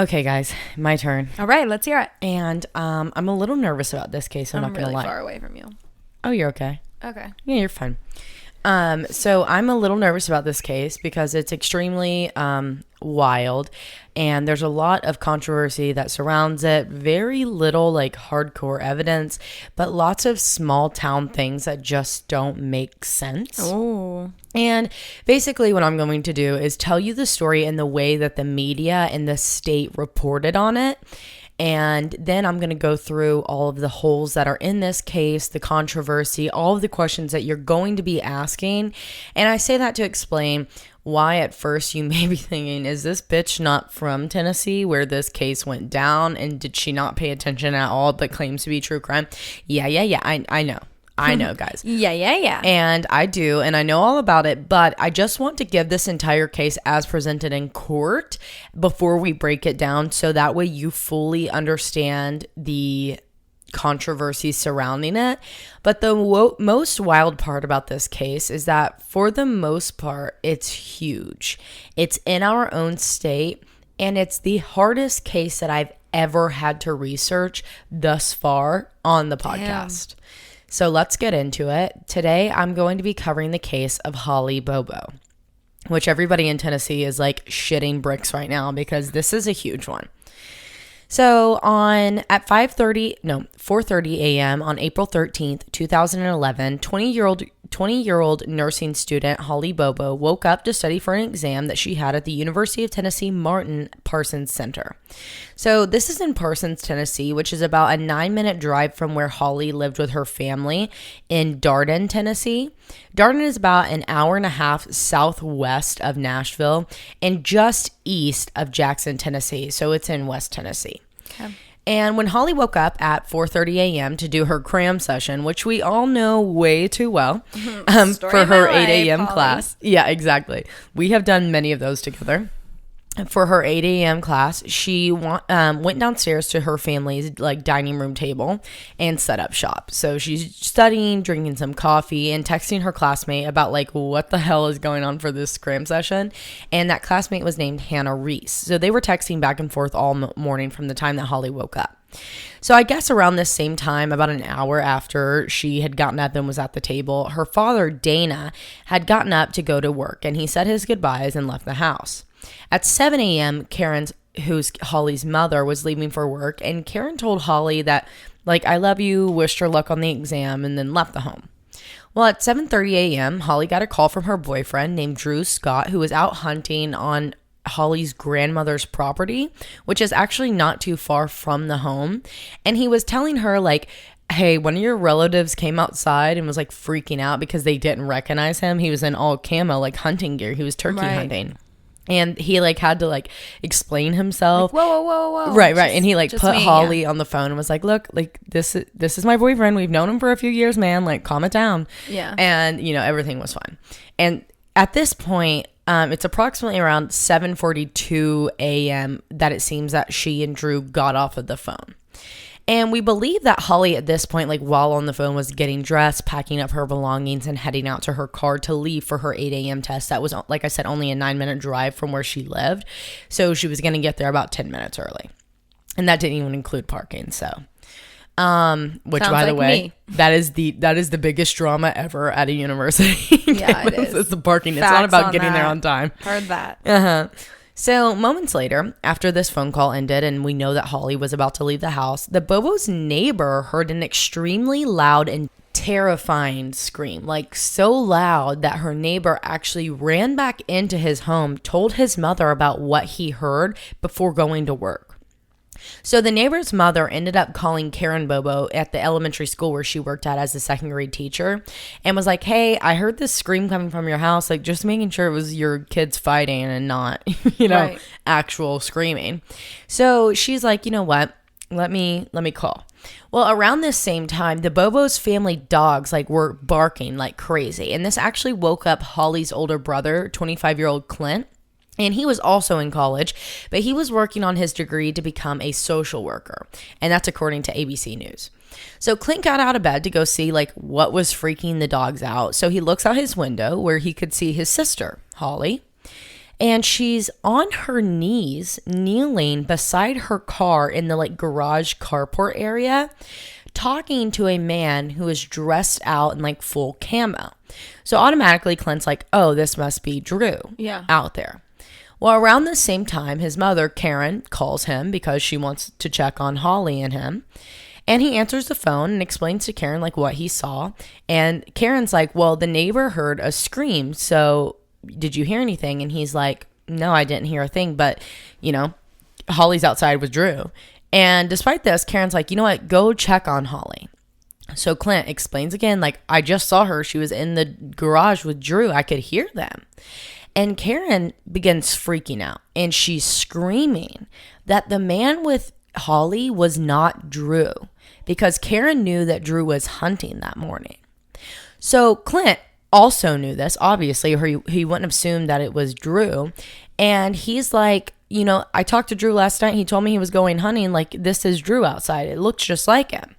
Okay, guys, my turn. All right, let's hear it. And I'm a little nervous about this case. I'm not going to lie. I'm really far away from you. Oh, you're okay. Okay. Yeah, you're fine. So I'm a little nervous about this case because it's extremely wild, and there's a lot of controversy that surrounds it. Very little like hardcore evidence, but lots of small town things that just don't make sense. Oh. And basically what I'm going to do is tell you the story in the way that the media and the state reported on it. And then I'm going to go through all of the holes that are in this case, the controversy, all of the questions that you're going to be asking. And I say that to explain why at first you may be thinking, is this bitch not from Tennessee where this case went down? And did she not pay attention at all but claims to be true crime? Yeah. I know. I know, guys. Yeah. And I do, and I know all about it, but I just want to give this entire case as presented in court before we break it down, so that way you fully understand the controversy surrounding it. But the most wild part about this case is that for the most part, it's huge. It's in our own state, and it's the hardest case that I've ever had to research thus far on the podcast. Damn. So let's get into it. Today, I'm going to be covering the case of Holly Bobo, which everybody in Tennessee is like shitting bricks right now because this is a huge one. So at 4:30 a.m. on April 13th, 2011, 20-year-old nursing student Holly Bobo woke up to study for an exam that she had at the University of Tennessee Martin Parsons Center. So this is in Parsons, Tennessee, which is about a 9-minute drive from where Holly lived with her family in Darden, Tennessee. Darden is about an hour and a half southwest of Nashville and just east of Jackson, Tennessee. So it's in West Tennessee. Okay. And when Holly woke up at 4:30 a.m. to do her cram session, which we all know way too well, for her 8 a.m. class. Yeah, exactly. We have done many of those together. For her 8 a.m. class, she went downstairs to her family's like dining room table and set up shop. So she's studying, drinking some coffee, and texting her classmate about like what the hell is going on for this cram session. And that classmate was named Hannah Reese. So they were texting back and forth all morning from the time that Holly woke up. So I guess around this same time, about an hour after she had gotten up and was at the table, her father, Dana, had gotten up to go to work, and he said his goodbyes and left the house. At 7 a.m., Karen, who's Holly's mother, was leaving for work, and Karen told Holly that, like, I love you, wished her luck on the exam, and then left the home. Well, at 7:30 a.m., Holly got a call from her boyfriend named Drew Scott, who was out hunting on Holly's grandmother's property, which is actually not too far from the home. And he was telling her, like, hey, one of your relatives came outside and was, like, freaking out because they didn't recognize him. He was in all camo, like, hunting gear. He was turkey hunting. And he, like, had to, like, explain himself. Like, whoa. Right. And he, like, put Holly on the phone and was like, look, like, this is my boyfriend. We've known him for a few years, man. Like, calm it down. Yeah. And, you know, everything was fine. And at this point, it's approximately around 7:42 a.m. that it seems that she and Drew got off of the phone. And we believe that Holly at this point, like while on the phone, was getting dressed, packing up her belongings, and heading out to her car to leave for her 8 a.m. test. That was, like I said, only a 9-minute drive from where she lived. So she was going to get there about 10 minutes early. And that didn't even include parking. So, which sounds by the way, that is the biggest drama ever at a university. Yeah, it is. It's the parking. Facts, it's not about getting that. there on time. Heard that. Uh-huh. So moments later, after this phone call ended and we know that Holly was about to leave the house, the Bobo's neighbor heard an extremely loud and terrifying scream, like so loud that her neighbor actually ran back into his home, told his mother about what he heard before going to work. So the neighbor's mother ended up calling Karen Bobo at the elementary school where she worked at as a second grade teacher and was like, hey, I heard this scream coming from your house, like just making sure it was your kids fighting and not, right. Actual screaming. So she's like, you know what? Let me call. Well, around this same time, the Bobo's family dogs like were barking like crazy. And this actually woke up Holly's older brother, 25-year-old Clint. And he was also in college, but he was working on his degree to become a social worker. And that's according to ABC News. So Clint got out of bed to go see like what was freaking the dogs out. So he looks out his window where he could see his sister, Holly. And she's on her knees, kneeling beside her car in the like garage carport area, talking to a man who is dressed out in like full camo. So automatically Clint's like, oh, this must be Drew out there. Well, around the same time, his mother, Karen, calls him because she wants to check on Holly and him. And he answers the phone and explains to Karen like what he saw. And Karen's like, well, the neighbor heard a scream. So did you hear anything? And he's like, no, I didn't hear a thing. But, you know, Holly's outside with Drew. And despite this, Karen's like, you know what? Go check on Holly. So Clint explains again, like, I just saw her. She was in the garage with Drew. I could hear them. And Karen begins freaking out. And she's screaming that the man with Holly was not Drew, because Karen knew that Drew was hunting that morning. So Clint also knew this, obviously, or he wouldn't have assumed that it was Drew. And he's like, you know, I talked to Drew last night. He told me he was going hunting. Like, this is Drew outside. It looks just like him.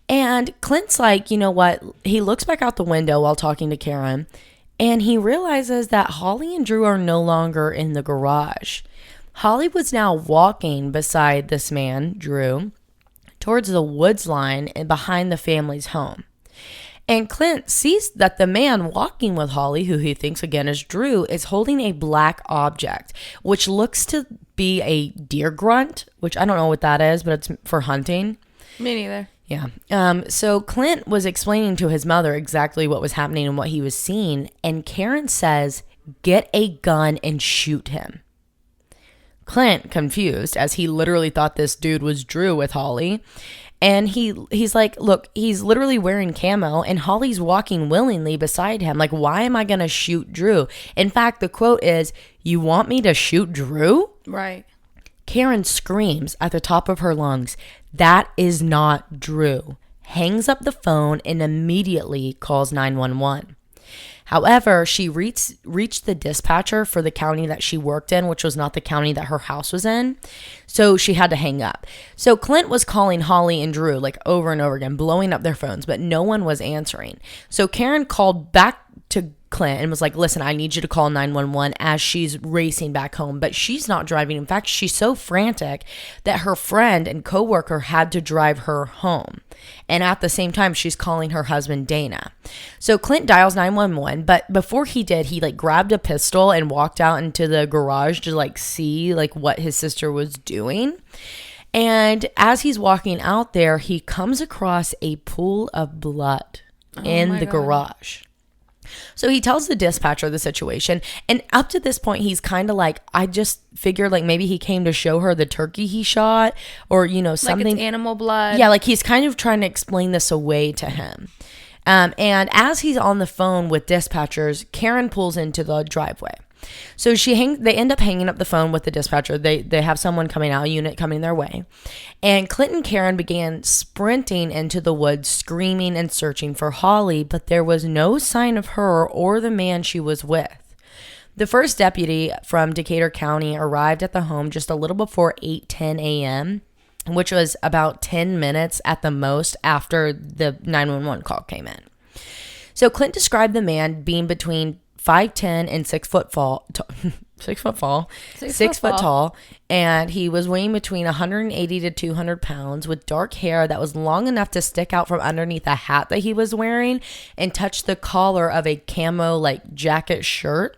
And Clint's like, you know what? He looks back out the window while talking to Karen, and he realizes that Holly and Drew are no longer in the garage. Holly was now walking beside this man, Drew, towards the woods line and behind the family's home. And Clint sees that the man walking with Holly, who he thinks again is Drew, is holding a black object, which looks to be a deer grunt, which I don't know what that is, but it's for hunting. Me neither. Yeah. So Clint was explaining to his mother exactly what was happening and what he was seeing. And Karen says, get a gun and shoot him. Clint, confused, as he literally thought this dude was Drew with Holly. And he's like, look, he's literally wearing camo and Holly's walking willingly beside him. Like, why am I going to shoot Drew? In fact, the quote is, you want me to shoot Drew? Right. Karen screams at the top of her lungs, that is not Drew, hangs up the phone and immediately calls 911. However, she reached the dispatcher for the county that she worked in, which was not the county that her house was in. So she had to hang up. So Clint was calling Holly and Drew like over and over again, blowing up their phones, but no one was answering. So Karen called back to Clint and was like, listen, I need you to call 911 as she's racing back home. But she's not driving. In fact, she's so frantic that her friend and coworker had to drive her home. And at the same time, she's calling her husband, Dana. So Clint dials 911, but before he did, he like grabbed a pistol and walked out into the garage to like see like what his sister was doing. And as he's walking out there, he comes across a pool of blood in the garage. So he tells the dispatcher the situation, and up to this point, he's kind of like, I just figured like maybe he came to show her the turkey he shot, or, you know, something. Like it's animal blood. Yeah, like he's kind of trying to explain this away to him. And as he's on the phone with dispatchers, Karen pulls into the driveway. So they end up hanging up the phone with the dispatcher. They have someone coming out, a unit coming their way. And Clint and Karen began sprinting into the woods, screaming and searching for Holly, but there was no sign of her or the man she was with. The first deputy from Decatur County arrived at the home just a little before 8:10 a.m., which was about 10 minutes at the most after the 911 call came in. So Clint described the man being between 5'10" and 6 foot tall, and he was weighing between 180 to 200 pounds with dark hair that was long enough to stick out from underneath a hat that he was wearing and touch the collar of a camo like jacket shirt.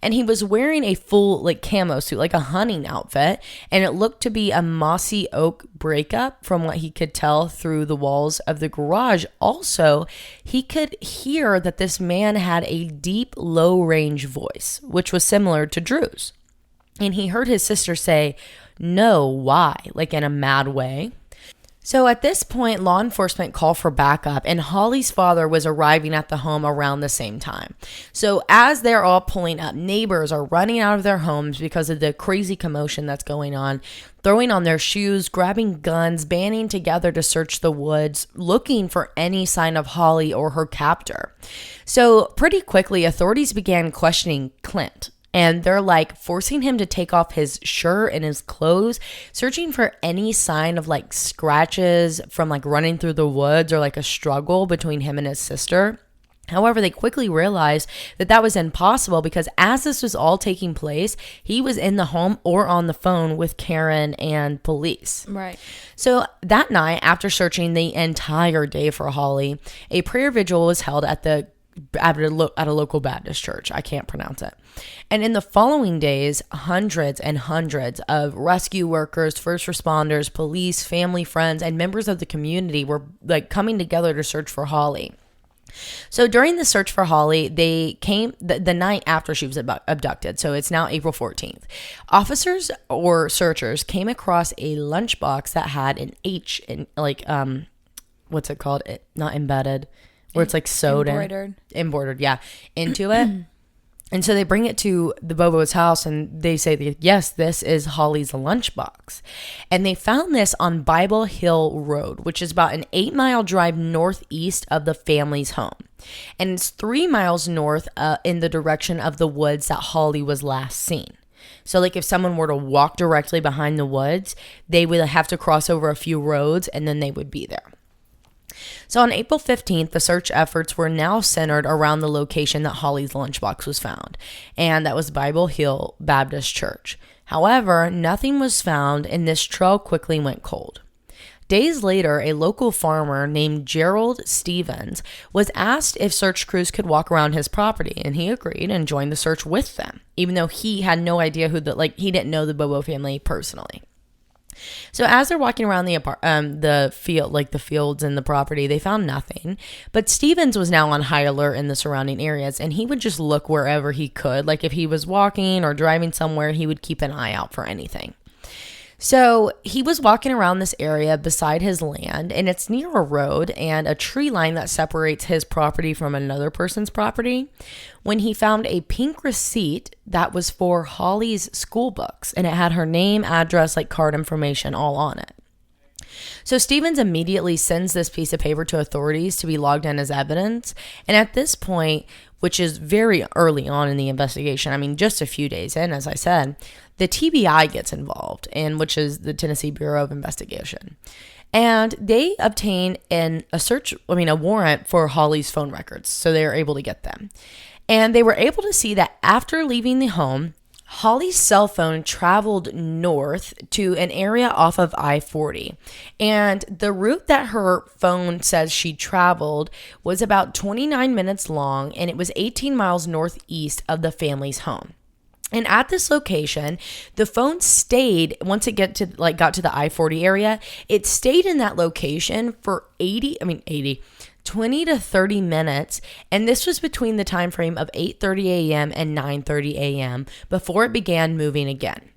And he was wearing a full like camo suit, like a hunting outfit, and it looked to be a mossy oak breakup from what he could tell through the walls of the garage. Also, he could hear that this man had a deep, low-range voice, which was similar to Drew's. And he heard his sister say, "No, why?" like in a mad way. So at this point, law enforcement called for backup, and Holly's father was arriving at the home around the same time. So as they're all pulling up, neighbors are running out of their homes because of the crazy commotion that's going on, throwing on their shoes, grabbing guns, banding together to search the woods, looking for any sign of Holly or her captor. So pretty quickly, authorities began questioning Clint. And they're like forcing him to take off his shirt and his clothes, searching for any sign of like scratches from like running through the woods or like a struggle between him and his sister. However, they quickly realized that that was impossible because as this was all taking place, he was in the home or on the phone with Karen and police. Right. So that night, after searching the entire day for Holly, a prayer vigil was held at a local Baptist church. I can't pronounce it. And in the following days, hundreds and hundreds of rescue workers, first responders, police, family, friends, and members of the community were like coming together to search for Holly. So during the search for Holly, they came the night after she was abducted. So it's now April 14th. Officers or searchers came across a lunchbox that had an H in what's it called? Not embedded, where it's like sewed embroidered, yeah, into it. And so they bring it to the Bobo's house and they say, yes, this is Holly's lunchbox. And they found this on Bible Hill Road, which is about an 8-mile drive northeast of the family's home. And it's 3 miles north in the direction of the woods that Holly was last seen. So like if someone were to walk directly behind the woods, they would have to cross over a few roads and then they would be there. So on April 15th, the search efforts were now centered around the location that Holly's lunchbox was found, and that was Bible Hill Baptist Church. However, nothing was found, and this trail quickly went cold. Days later, a local farmer named Gerald Stevens was asked if search crews could walk around his property, and he agreed and joined the search with them, even though he had no idea he didn't know the Bobo family personally. So as they're walking around the fields and the property, they found nothing. But Stevens was now on high alert in the surrounding areas, and he would just look wherever he could. Like if he was walking or driving somewhere, he would keep an eye out for anything. So he was walking around this area beside his land, and it's near a road and a tree line that separates his property from another person's property, when he found a pink receipt that was for Holly's school books, and it had her name, address, card information all on it. So Stevens immediately sends this piece of paper to authorities to be logged in as evidence, and at this point, which is very early on in the investigation, just a few days in, as I said, the TBI gets involved, which is the Tennessee Bureau of Investigation. And they obtain a warrant for Holly's phone records, so they are able to get them. And they were able to see that after leaving the home, Holly's cell phone traveled north to an area off of I-40. And the route that her phone says she traveled was about 29 minutes long, and it was 18 miles northeast of the family's home. And at this location, the phone stayed, once it got to the I-40 area, it stayed in that location for 20 to 30 minutes, and this was between the time frame of 8:30 a.m. and 9:30 a.m. before it began moving again.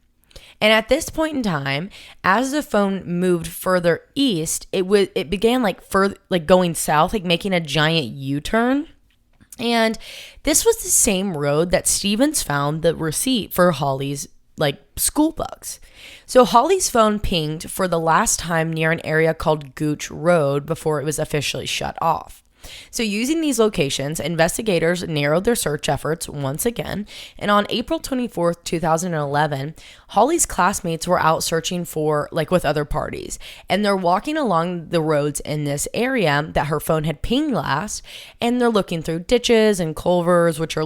And at this point in time, as the phone moved further east, it began going south, making a giant U-turn. And this was the same road that Stevens found the receipt for Holly's school books. So Holly's phone pinged for the last time near an area called Gooch Road before it was officially shut off. So using these locations, investigators narrowed their search efforts once again, and on April 24th, 2011, Holly's classmates were out searching with other parties, and they're walking along the roads in this area that her phone had pinged last, and they're looking through ditches and culverts, which are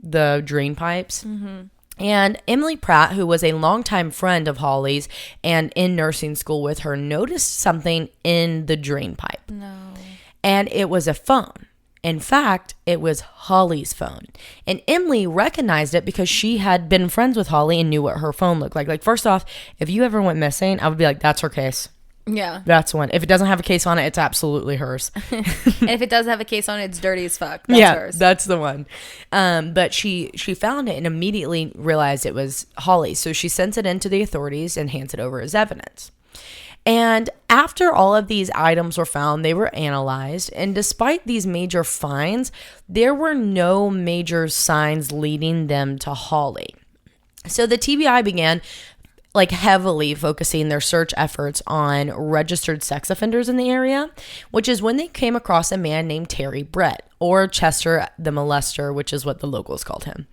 the drain pipes. Mm-hmm. And Emily Pratt, who was a longtime friend of Holly's and in nursing school with her, noticed something in the drain pipe. No. And it was a phone. In fact, it was Holly's phone. And Emily recognized it because she had been friends with Holly and knew what her phone looked like. First off, if you ever went missing, I would be like, that's her case. Yeah. That's one. If it doesn't have a case on it, it's absolutely hers. And if it does have a case on it, it's dirty as fuck. That's hers. That's the one. But she found it and immediately realized it was Holly. So she sends it in to the authorities and hands it over as evidence. And after all of these items were found, they were analyzed. And despite these major finds, there were no major signs leading them to Holly. So the TBI began heavily focusing their search efforts on registered sex offenders in the area, which is when they came across a man named Terry Brett, or Chester the Molester, which is what the locals called him.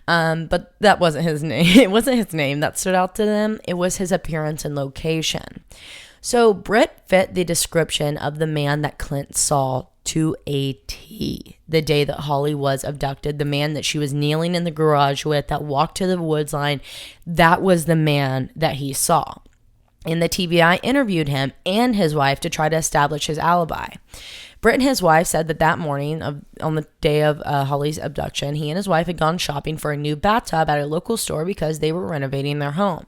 But that wasn't his name. It wasn't his name that stood out to them. It was his appearance and location. So Brett fit the description of the man that Clint saw to a T the day that Holly was abducted. The man that she was kneeling in the garage with, that walked to the woods line, that was the man that he saw. And the TBI interviewed him and his wife to try to establish his alibi. Britt and his wife said that morning on the day of Holly's abduction, he and his wife had gone shopping for a new bathtub at a local store because they were renovating their home.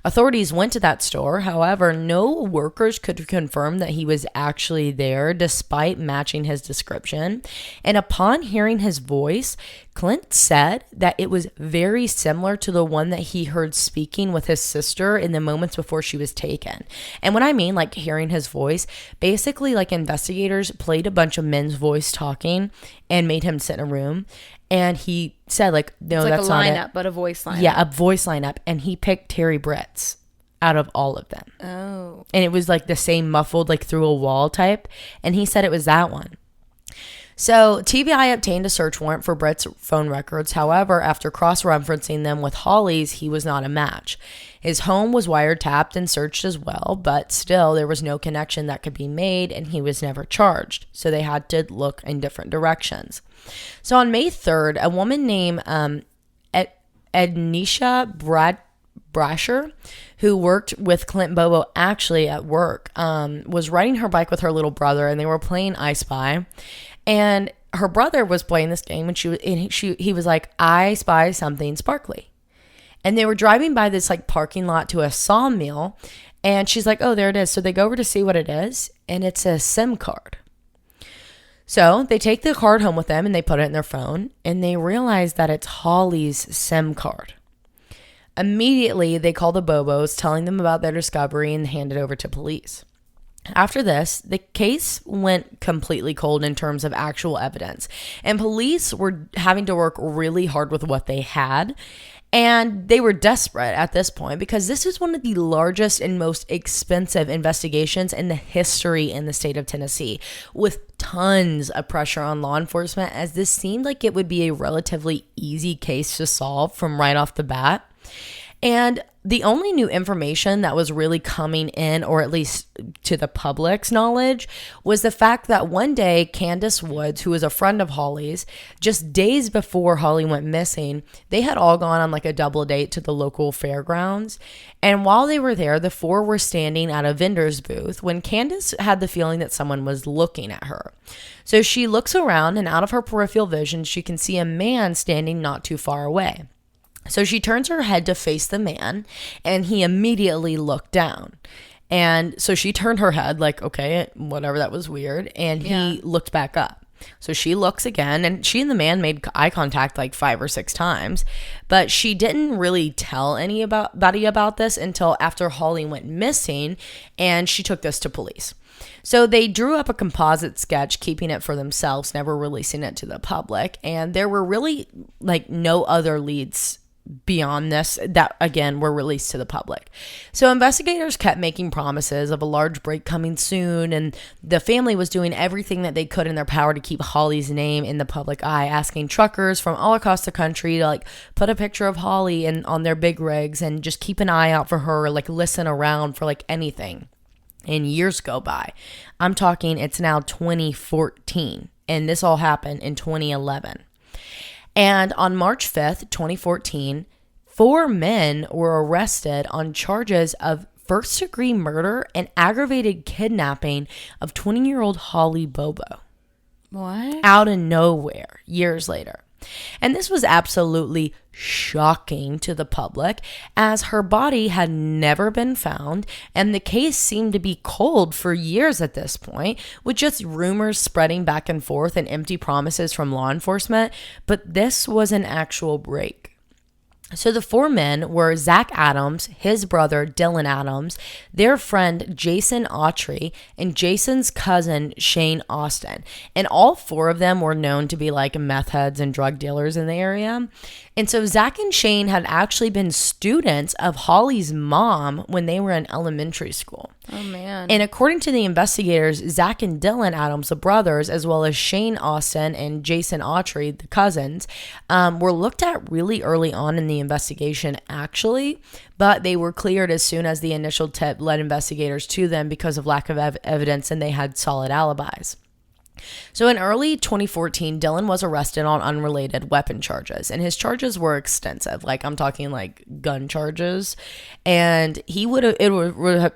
Authorities went to that store. However, no workers could confirm that he was actually there despite matching his description. And upon hearing his voice, Clint said that it was very similar to the one that he heard speaking with his sister in the moments before she was taken. And when I mean like hearing his voice, basically like investigators played a bunch of men's voice talking and made him sit in a room. And he said, like, no, it's like that's a not lineup, it. but a voice lineup. Yeah, a voice lineup. And he picked Terry Britt's out of all of them. Oh. And it was like the same muffled, like through a wall type. And he said it was that one. So TBI obtained a search warrant for Britt's phone records. However, after cross-referencing them with Holly's, he was not a match. His home was wiretapped and searched as well, but still there was no connection that could be made, and he was never charged. So they had to look in different directions. So on May 3rd, a woman named Ednisha Brasher, who worked with Clint Bobo actually at work, was riding her bike with her little brother, and they were playing I Spy. And her brother was playing this game, and he was like, I spy something sparkly. And they were driving by this like parking lot to a sawmill, and she's like, oh, there it is. So they go over to see what it is, and it's a SIM card. So they take the card home with them, and they put it in their phone, and they realize that it's Holly's SIM card. Immediately, they call the Bobos, telling them about their discovery, and hand it over to police. After this, the case went completely cold in terms of actual evidence, and police were having to work really hard with what they had, and they were desperate at this point because this is one of the largest and most expensive investigations in the history in the state of Tennessee, with tons of pressure on law enforcement, as this seemed like it would be a relatively easy case to solve from right off the bat. And the only new information that was really coming in, or at least to the public's knowledge, was the fact that one day Candace Woods, who was a friend of Holly's, just days before Holly went missing, they had all gone on like a double date to the local fairgrounds. And while they were there, the four were standing at a vendor's booth when Candace had the feeling that someone was looking at her. So she looks around, and out of her peripheral vision, she can see a man standing not too far away. So she turns her head to face the man, and he immediately looked down. And so she turned her head like, okay, whatever, that was weird. And he looked back up. So she looks again, and she and the man made eye contact like 5 or 6 times. But she didn't really tell anybody about this until after Holly went missing, and she took this to police. So they drew up a composite sketch, keeping it for themselves, never releasing it to the public. And there were really like no other leads beyond this that, again, were released to the public. So investigators kept making promises of a large break coming soon, and the family was doing everything that they could in their power to keep Holly's name in the public eye, asking truckers from all across the country to like put a picture of Holly on their big rigs and just keep an eye out for her, like listen around for like anything. And years go by. I'm talking, it's now 2014, and this all happened in 2011. And on March 5th, 2014, 4 men were arrested on charges of first-degree murder and aggravated kidnapping of 20-year-old Holly Bobo. What? Out of nowhere, years later. And this was absolutely shocking to the public, as her body had never been found, and the case seemed to be cold for years at this point, with just rumors spreading back and forth and empty promises from law enforcement. But this was an actual break. So the 4 men were Zach Adams, his brother Dylan Adams, their friend Jason Autry, and Jason's cousin Shane Austin. And all 4 of them were known to be like meth heads and drug dealers in the area. And so Zach and Shane had actually been students of Holly's mom when they were in elementary school. Oh, man. And according to the investigators, Zach and Dylan Adams, the brothers, as well as Shane Austin and Jason Autry, the cousins, were looked at really early on in the investigation, actually, but they were cleared as soon as the initial tip led investigators to them because of lack of evidence, and they had solid alibis. So in early 2014, Dylan was arrested on unrelated weapon charges, and his charges were extensive. Like, I'm talking like gun charges, and he would have,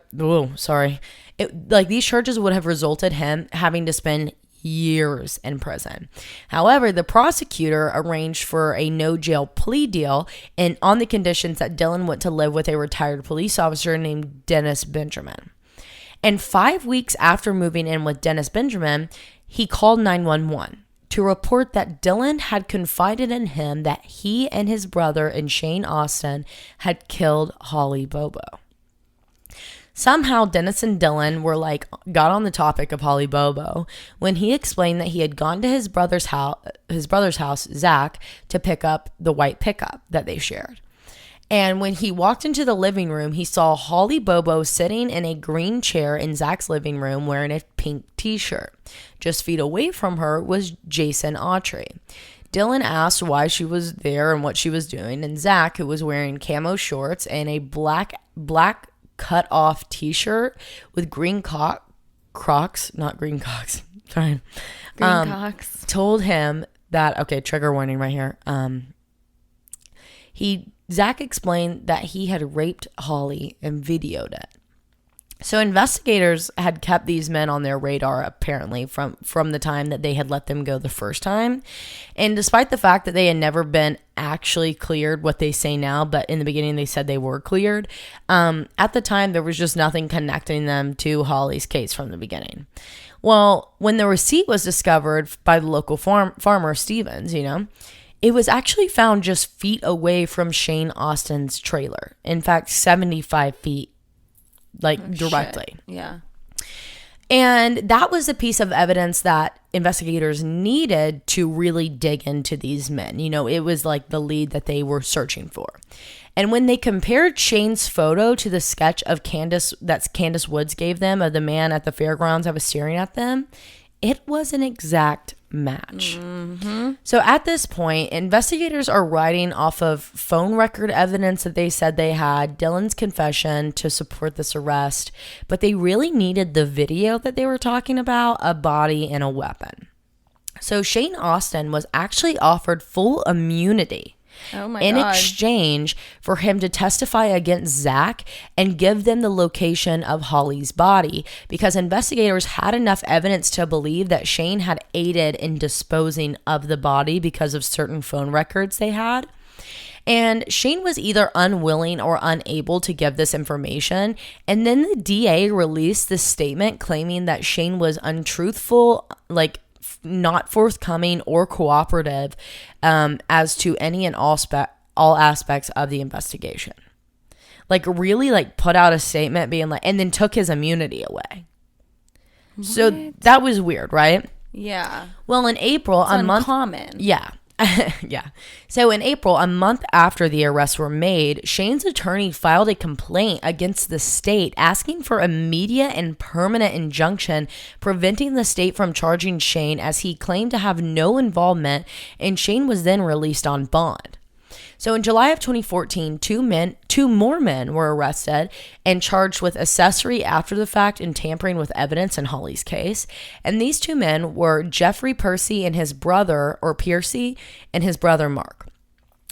these charges would have resulted him having to spend years in prison. However, the prosecutor arranged for a no jail plea deal, and on the conditions that Dylan went to live with a retired police officer named Dennis Benjamin. And 5 weeks after moving in with Dennis Benjamin, he called 911 to report that Dylan had confided in him that he and his brother and Shane Austin had killed Holly Bobo. Somehow Dennis and Dylan got on the topic of Holly Bobo when he explained that he had gone to his brother's house, Zach, to pick up the white pickup that they shared. And when he walked into the living room, he saw Holly Bobo sitting in a green chair in Zach's living room wearing a pink t-shirt. Just feet away from her was Jason Autry. Dylan asked why she was there and what she was doing, and Zach, who was wearing camo shorts and a black cut-off t-shirt with green Crocs, told him that, okay, trigger warning right here. Zach explained that he had raped Holly and videoed it. So investigators had kept these men on their radar, apparently, from the time that they had let them go the first time. And despite the fact that they had never been actually cleared, what they say now, but in the beginning they said they were cleared, at the time there was just nothing connecting them to Holly's case from the beginning. Well, when the receipt was discovered by the local farmer, Stevens, it was actually found just feet away from Shane Austin's trailer. In fact, 75 feet, directly. Shit. Yeah. And that was a piece of evidence that investigators needed to really dig into these men. It was like the lead that they were searching for. And when they compared Shane's photo to the sketch of Candace Woods gave them of the man at the fairgrounds that was staring at them, it was an exact match. Mm-hmm. So at this point, investigators are writing off of phone record evidence that they said they had, Dylan's confession to support this arrest, but they really needed the video that they were talking about, a body, and a weapon. So Shane Austin was actually offered full immunity in exchange for him to testify against Zach and give them the location of Holly's body, because investigators had enough evidence to believe that Shane had aided in disposing of the body because of certain phone records they had. And Shane was either unwilling or unable to give this information. And then the DA released this statement claiming that Shane was untruthful, not forthcoming or cooperative as to any and all aspects of the investigation. Really put out a statement being and then took his immunity away. What? So that was weird, right? Yeah. Well, in April, it's uncommon. Yeah. Yeah. So in April, a month after the arrests were made, Shane's attorney filed a complaint against the state asking for immediate and permanent injunction preventing the state from charging Shane, as he claimed to have no involvement, and Shane was then released on bond. So in July of 2014, two more men were arrested and charged with accessory after the fact and tampering with evidence in Holly's case. And these two men were Jeffrey Piercy and his brother Mark.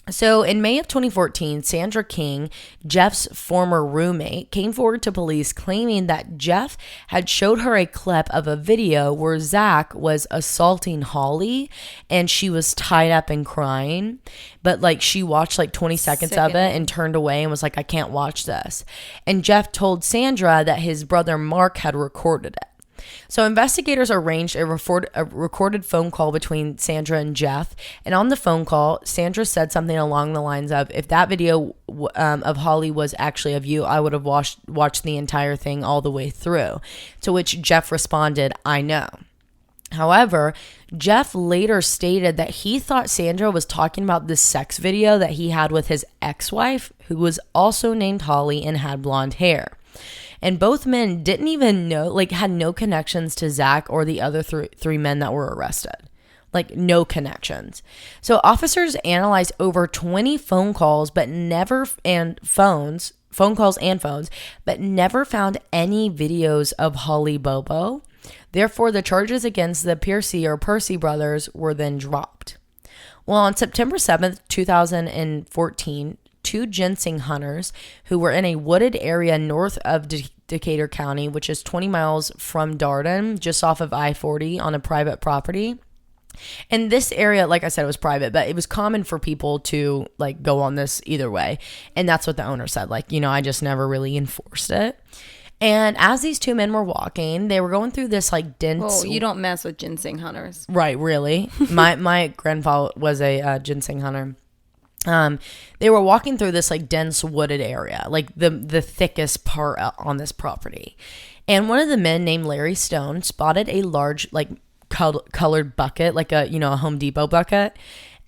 So in May of 2014, Sandra King, Jeff's former roommate, came forward to police claiming that Jeff had showed her a clip of a video where Zach was assaulting Holly and she was tied up and crying. But she watched 20 seconds of it and turned away and was like, I can't watch this. And Jeff told Sandra that his brother Mark had recorded it. So investigators arranged a recorded phone call between Sandra and Jeff. And on the phone call, Sandra said something along the lines of, if that video of Holly was actually of you, I would have watched the entire thing all the way through. To which Jeff responded, I know. However, Jeff later stated that he thought Sandra was talking about this sex video that he had with his ex-wife, who was also named Holly and had blonde hair. And both men didn't even know, had no connections to Zach or the other three men that were arrested. No connections. So officers analyzed over 20 phone calls, but never found any videos of Holly Bobo. Therefore, the charges against the Percy brothers were then dropped. Well, on September 7th, 2014, two ginseng hunters who were in a wooded area north of Decatur County, which is 20 miles from Darden, just off of I-40 on a private property. And this area, like I said, it was private, but it was common for people to like go on this either way. And that's what the owner said. Like, I just never really enforced it. And as these two men were walking, they were going through this like dense. Well, you don't mess with ginseng hunters, right? Really? my grandfather was a ginseng hunter. They were walking through this like dense wooded area, like the thickest part on this property. And one of the men named Larry Stone spotted a large like colored bucket, like a Home Depot bucket,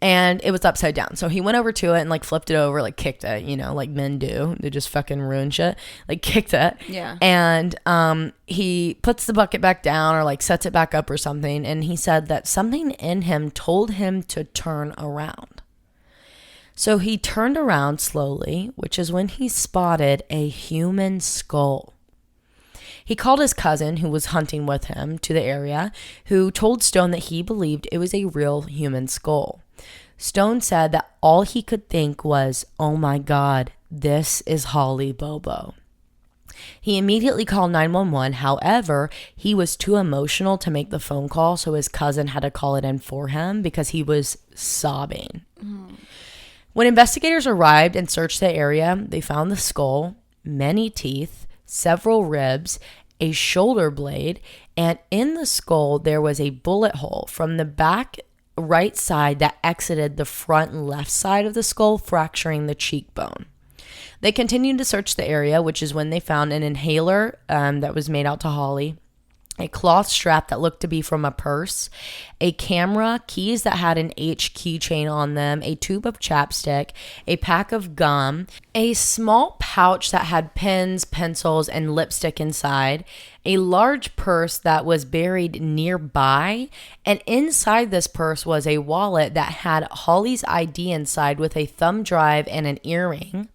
and it was upside down. So he went over to it and like flipped it over, like kicked it, like men do. They just fucking ruin shit. Like kicked it. Yeah. And he puts the bucket back down or like sets it back up or something. And he said that something in him told him to turn around. So he turned around slowly, which is when he spotted a human skull. He called his cousin, who was hunting with him, to the area, who told Stone that he believed it was a real human skull. Stone said that all he could think was, "Oh my God, this is Holly Bobo." He immediately called 911. However, he was too emotional to make the phone call, so his cousin had to call it in for him because he was sobbing. When investigators arrived and searched the area, they found the skull, many teeth, several ribs, a shoulder blade, and in the skull there was a bullet hole from the back right side that exited the front left side of the skull, fracturing the cheekbone. They continued to search the area, which is when they found an inhaler that was made out to Holly, a cloth strap that looked to be from a purse, a camera, keys that had an H keychain on them, a tube of chapstick, a pack of gum, a small pouch that had pens, pencils, and lipstick inside, a large purse that was buried nearby, and inside this purse was a wallet that had Holly's ID inside with a thumb drive and an earring.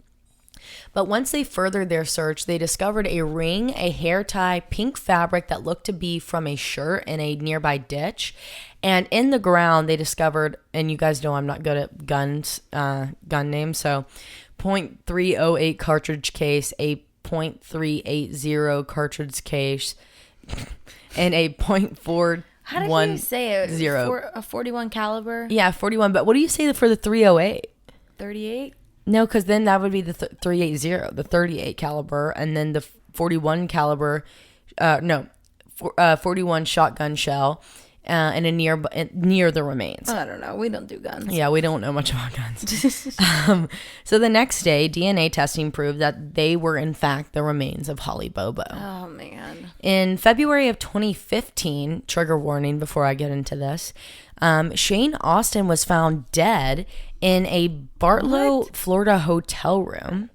But once they furthered their search, they discovered a ring, a hair tie, pink fabric that looked to be from a shirt in a nearby ditch. And in the ground, they discovered, and you guys know I'm not good at gun names, so .308 cartridge case, a .380 cartridge case, and a .4. How did you say it? A 41 caliber? Yeah, 41. But what do you say for the 308? 38? No, because then that would be the 380, the 38 caliber, and then the 41 caliber, 41 shotgun shell, and a near the remains. I don't know. We don't do guns. Yeah, we don't know much about guns. So the next day, DNA testing proved that they were in fact the remains of Holly Bobo. Oh man! In February of 2015, trigger warning before I get into this, Shane Austin was found dead in a Bartlow, Florida hotel room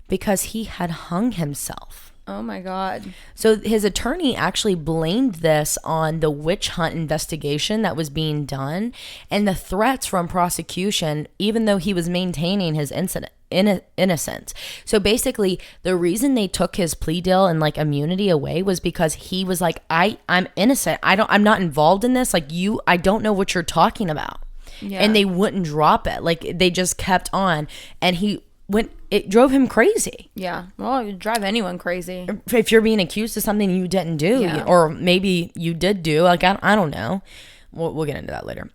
because he had hung himself. Oh my God. So his attorney actually blamed this on the witch hunt investigation that was being done and the threats from prosecution, even though he was maintaining his innocence. So basically, the reason they took his plea deal and like immunity away was because he was like, I'm innocent. I'm not involved in this. Like I don't know what you're talking about. Yeah. And they wouldn't drop it. Like they just kept on, and it drove him crazy. Yeah. Well, it would drive anyone crazy. If you're being accused of something you didn't do, yeah. Or maybe you did do, like, I don't know. We'll get into that later.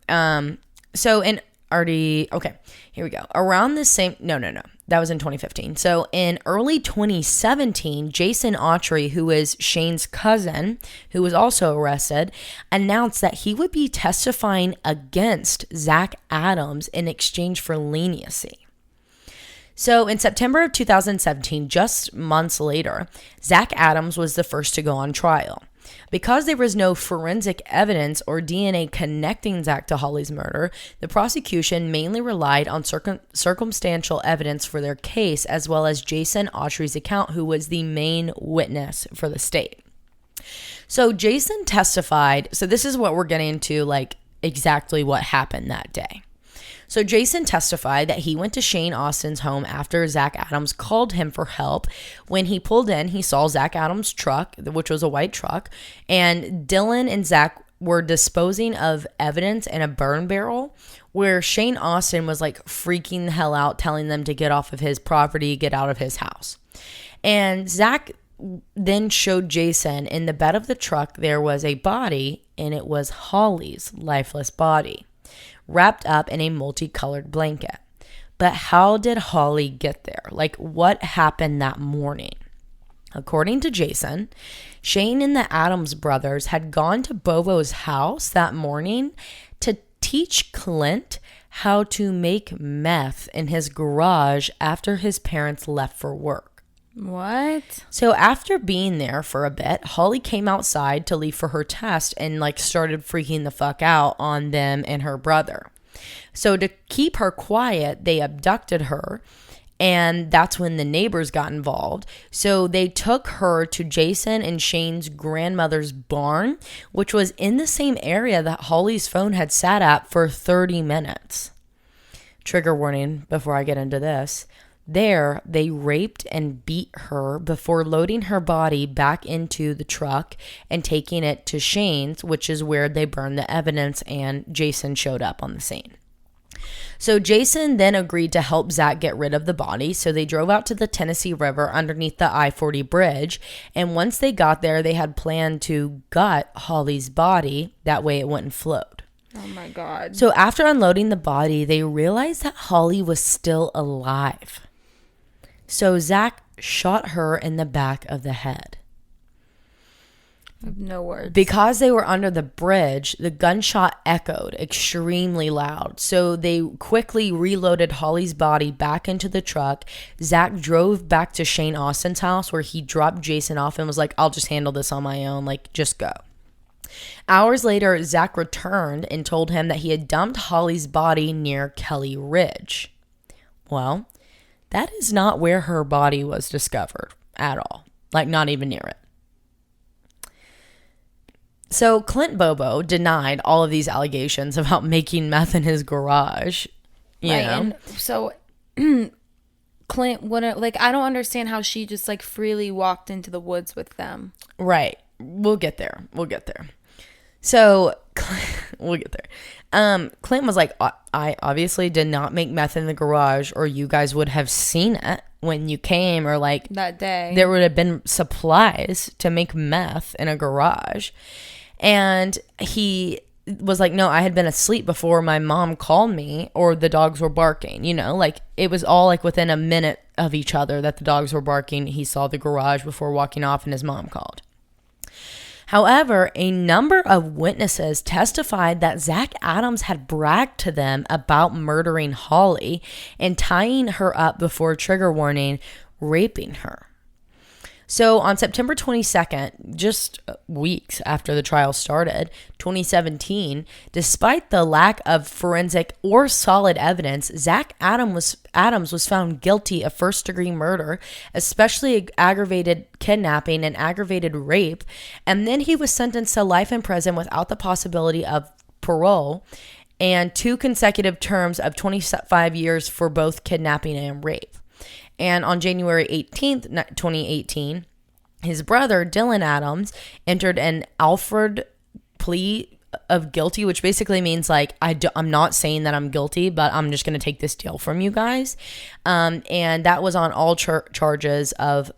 Okay, here we go. Around the same, no. That was in 2015. So in early 2017, Jason Autry, who is Shane's cousin, who was also arrested, announced that he would be testifying against Zach Adams in exchange for leniency. So in September of 2017, just months later, Zach Adams was the first to go on trial. Because there was no forensic evidence or DNA connecting Zach to Holly's murder, the prosecution mainly relied on circumstantial evidence for their case, as well as Jason Autry's account, who was the main witness for the state. So Jason testified. So this is what we're getting into, like exactly what happened that day. So Jason testified that he went to Shane Austin's home after Zach Adams called him for help. When he pulled in, he saw Zach Adams' truck, which was a white truck, and Dylan and Zach were disposing of evidence in a burn barrel where Shane Austin was like freaking the hell out, telling them to get off of his property, get out of his house. And Zach then showed Jason in the bed of the truck there was a body, and it was Holly's lifeless body, wrapped up in a multicolored blanket. But how did Holly get there? Like, what happened that morning? According to Jason, Shane and the Adams brothers had gone to Bobo's house that morning to teach Clint how to make meth in his garage after his parents left for work. What? So after being there for a bit, Holly came outside to leave for her test and like started freaking the fuck out on them and her brother. So to keep her quiet, they abducted her, and that's when the neighbors got involved. So they took her to Jason and Shane's grandmother's barn, which was in the same area that Holly's phone had sat at for 30 minutes. Trigger warning before I get into this. There, they raped and beat her before loading her body back into the truck and taking it to Shane's, which is where they burned the evidence, and Jason showed up on the scene. So Jason then agreed to help Zach get rid of the body, so they drove out to the Tennessee River underneath the I-40 bridge, and once they got there, they had planned to gut Holly's body, that way it wouldn't float. Oh my God. So after unloading the body, they realized that Holly was still alive. So Zach shot her in the back of the head. I have no words. Because they were under the bridge, the gunshot echoed extremely loud. So they quickly reloaded Holly's body back into the truck. Zach drove back to Shane Austin's house where he dropped Jason off and was like, I'll just handle this on my own. Like, just go. Hours later, Zach returned and told him that he had dumped Holly's body near Kelly Ridge. Well, that is not where her body was discovered at all. Like, not even near it. So Clint Bobo denied all of these allegations about making meth in his garage. You know? And so Clint wouldn't, like, I don't understand how she just like freely walked into the woods with them. Right. We'll get there. So we'll get there. Clint was like, I obviously did not make meth in the garage, or you guys would have seen it when you came, or like that day there would have been supplies to make meth in a garage. And he was like, no, I had been asleep before my mom called me, or the dogs were barking, you know, like it was all like within a minute of each other that the dogs were barking. He saw the garage before walking off, and his mom called. However, a number of witnesses testified that Zach Adams had bragged to them about murdering Holly and tying her up before, trigger warning, raping her. So on September 22nd, just weeks after the trial started, 2017, despite the lack of forensic or solid evidence, Zach Adams was found guilty of first-degree murder, especially aggravated kidnapping and aggravated rape, and then he was sentenced to life in prison without the possibility of parole, and 2 consecutive terms of 25 years for both kidnapping and rape. And on January 18th, 2018, his brother, Dylan Adams, entered an Alford plea of guilty, which basically means like, I'm not saying that I'm guilty, but I'm just going to take this deal from you guys. And that was on all charges of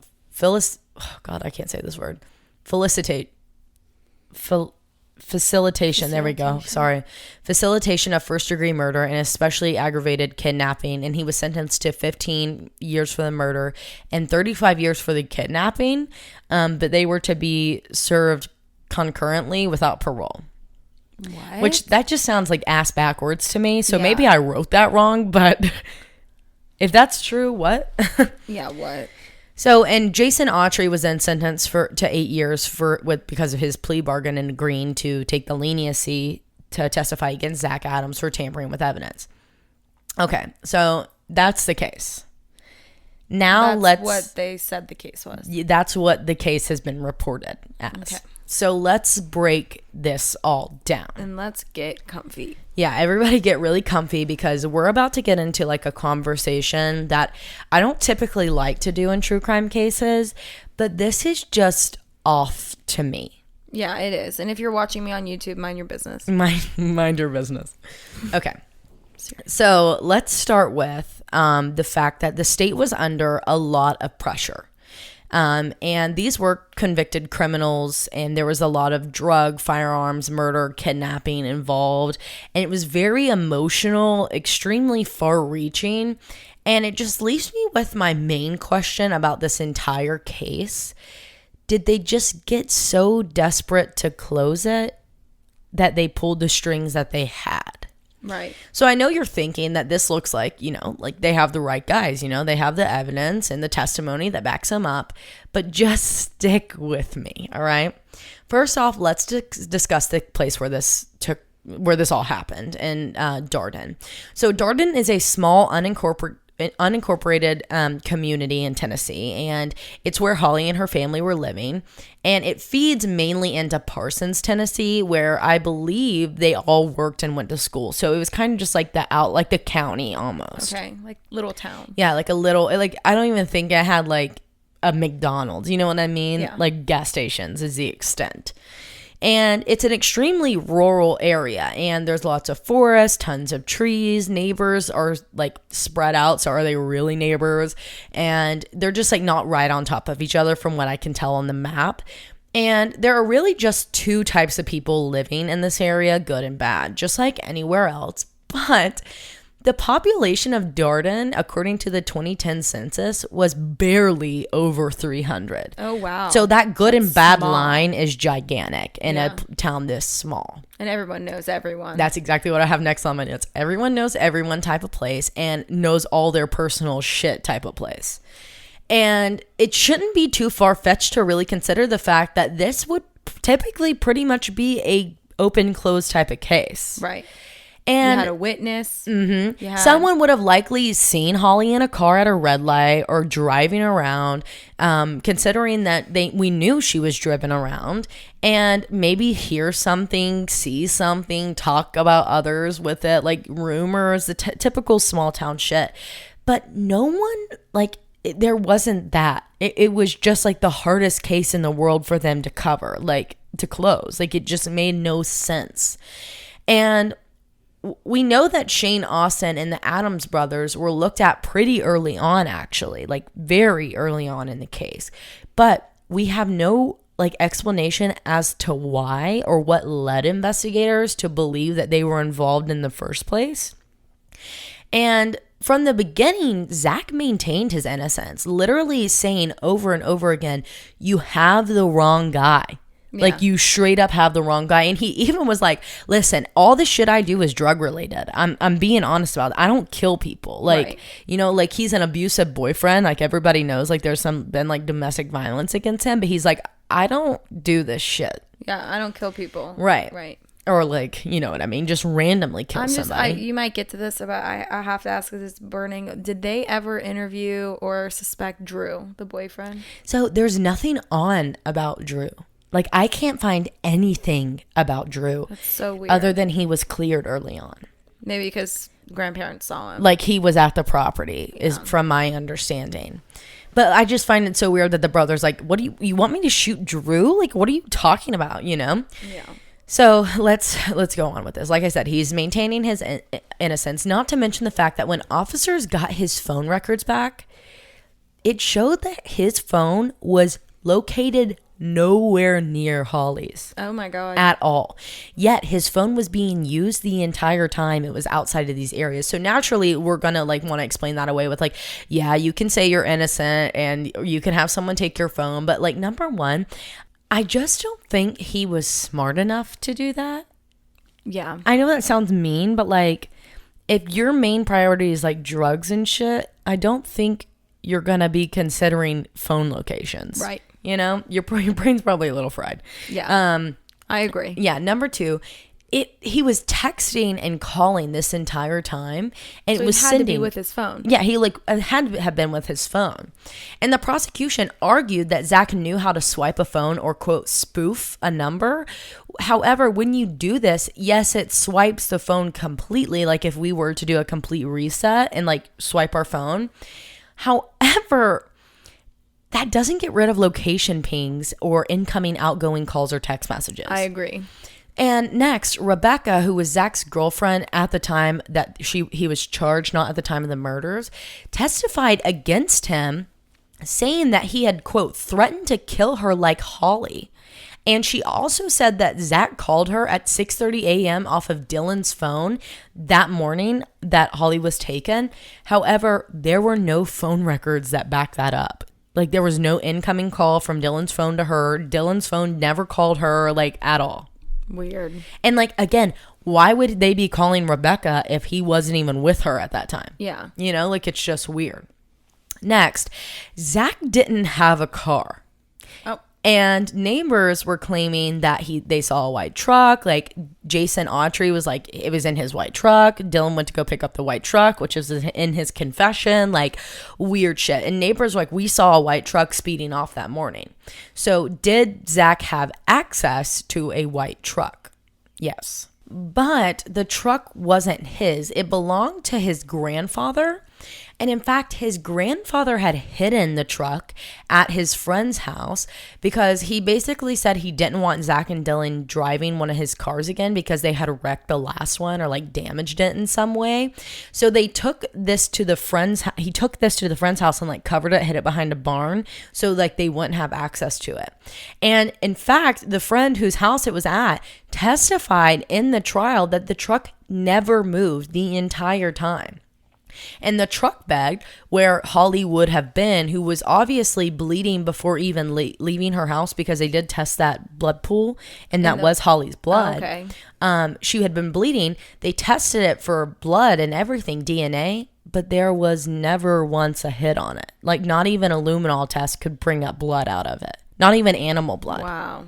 facilitation. There we go. Sorry. Facilitation of first-degree murder and especially aggravated kidnapping. And he was sentenced to 15 years for the murder and 35 years for the kidnapping. But they were to be served concurrently without parole. What? Which, that just sounds like ass backwards to me. So maybe I wrote that wrong, but if that's true, what? Yeah, what? So, and Jason Autry was then sentenced to 8 years because of his plea bargain and agreeing to take the leniency to testify against Zach Adams for tampering with evidence. Okay, so that's the case. Now That's what they said the case was. That's what the case has been reported as. Okay. So let's break this all down. And let's get comfy. Yeah, everybody get really comfy because we're about to get into like a conversation that I don't typically like to do in true crime cases, but this is just off to me. Yeah, it is. And if you're watching me on YouTube, mind your business. Mind your business. Okay. So let's start with the fact that the state was under a lot of pressure. And these were convicted criminals, and there was a lot of drug, firearms, murder, kidnapping involved. And it was very emotional, extremely far-reaching. And it just leaves me with my main question about this entire case. Did they just get so desperate to close it that they pulled the strings that they had? Right. So I know you're thinking that this looks like, like they have the right guys, they have the evidence and the testimony that backs them up, but just stick with me, all right? First off, let's discuss the place where this all happened in Darden. So Darden is a small unincorporated community in Tennessee, and it's where Holly and her family were living, and it feeds mainly into Parsons, Tennessee, where I believe they all worked and went to school. So it was kind of just like the county almost. Okay, like little town. Yeah, like a little, like I don't even think it had like a McDonald's, you know what I mean? Yeah. Like gas stations is the extent. And it's an extremely rural area, and there's lots of forest, tons of trees. Neighbors are like spread out. So are they really neighbors? And they're just like not right on top of each other from what I can tell on the map. And there are really just two types of people living in this area, good and bad, just like anywhere else. But the population of Darden, according to the 2010 census, was barely over 300. Oh, wow. So that good and bad small. line is gigantic in a town this small. And everyone knows everyone. That's exactly what I have next on my notes. Everyone knows everyone type of place and knows all their personal shit type of place. And it shouldn't be too far-fetched to really consider the fact that this would typically pretty much be a open-close type of case. Right. And you had a witness. Mm-hmm. Someone would have likely seen Holly in a car at a red light or driving around, considering that we knew she was driven around, and maybe hear something, see something, talk about others with it, like rumors, the typical small town shit. But no one, there wasn't that. It was just like the hardest case in the world for them to cover, to close. It just made no sense. And we know that Shane Austin and the Adams brothers were looked at pretty early on, actually, very early on in the case. But we have no explanation as to why or what led investigators to believe that they were involved in the first place. And from the beginning, Zach maintained his innocence, literally saying over and over again, "You have the wrong guy." Yeah. You straight up have the wrong guy. And he even was like, "Listen, all the shit I do is drug related. I'm being honest about it. I don't kill people." Right. He's an abusive boyfriend. Everybody knows, there's been domestic violence against him. But he's like, "I don't do this shit." Yeah, I don't kill people. Right. Right. Or you know what I mean? Just randomly kill somebody. You might get to this, but I have to ask because it's burning. Did they ever interview or suspect Drew, the boyfriend? So there's nothing on about Drew. I can't find anything about Drew. That's so weird. Other than he was cleared early on. Maybe because grandparents saw him. He was at the property, is from my understanding. But I just find it so weird that the brother's "What do you want me to shoot Drew? What are you talking about, Yeah. So let's go on with this. Like I said, he's maintaining his innocence, not to mention the fact that when officers got his phone records back, it showed that his phone was located nowhere near Holly's. Oh my God. At all. Yet his phone was being used the entire time it was outside of these areas. So naturally we're gonna want to explain that away with yeah, you can say you're innocent and you can have someone take your phone, but number one, I just don't think he was smart enough to do that. Yeah. I know that sounds mean, but if your main priority is drugs and shit, I don't think you're gonna be considering phone locations. Right. Your brain's probably a little fried. Yeah. I agree. Yeah. Number two, he was texting and calling this entire time, and So it was he had to be with his phone. Yeah, he like had to have been with his phone. And the prosecution argued that Zach knew how to swipe a phone or quote spoof a number. However, when you do this, yes, it swipes the phone completely, like if we were to do a complete reset and like swipe our phone. However, that doesn't get rid of location pings or incoming, outgoing calls or text messages. I agree. And next, Rebecca, who was Zach's girlfriend at the time that he was charged, not at the time of the murders, testified against him, saying that he had, quote, threatened to kill her like Holly. And she also said that Zach called her at 6:30 a.m. off of Dylan's phone that morning that Holly was taken. However, there were no phone records that back that up. Like, there was no incoming call from Dylan's phone to her. Dylan's phone never called her, like, at all. Weird. And like, again, why would they be calling Rebecca if he wasn't even with her at that time? Yeah. You know, like, it's just weird. Next, Zach didn't have a car. Oh. And neighbors were claiming that they saw a white truck. Like, Jason Autry was like, it was in his white truck. Dylan went to go pick up the white truck, which is in his confession. Like, weird shit. And neighbors were like, we saw a white truck speeding off that morning. So did Zach have access to a white truck? Yes. But the truck wasn't his. It belonged to his grandfather. And in fact, his grandfather had hidden the truck at his friend's house because he basically said he didn't want Zach and Dylan driving one of his cars again because they had wrecked the last one or like damaged it in some way. So they took this to the friend's he took this to the friend's house and like covered it, hid it behind a barn so like they wouldn't have access to it. And in fact, the friend whose house it was at testified in the trial that the truck never moved the entire time. And the truck bed where Holly would have been, who was obviously bleeding before even leaving her house because they did test that blood pool and that was Holly's blood. Oh, okay. She had been bleeding. They tested it for blood and everything, DNA, but there was never once a hit on it. Like, not even a luminol test could bring up blood out of it. Not even animal blood. Wow.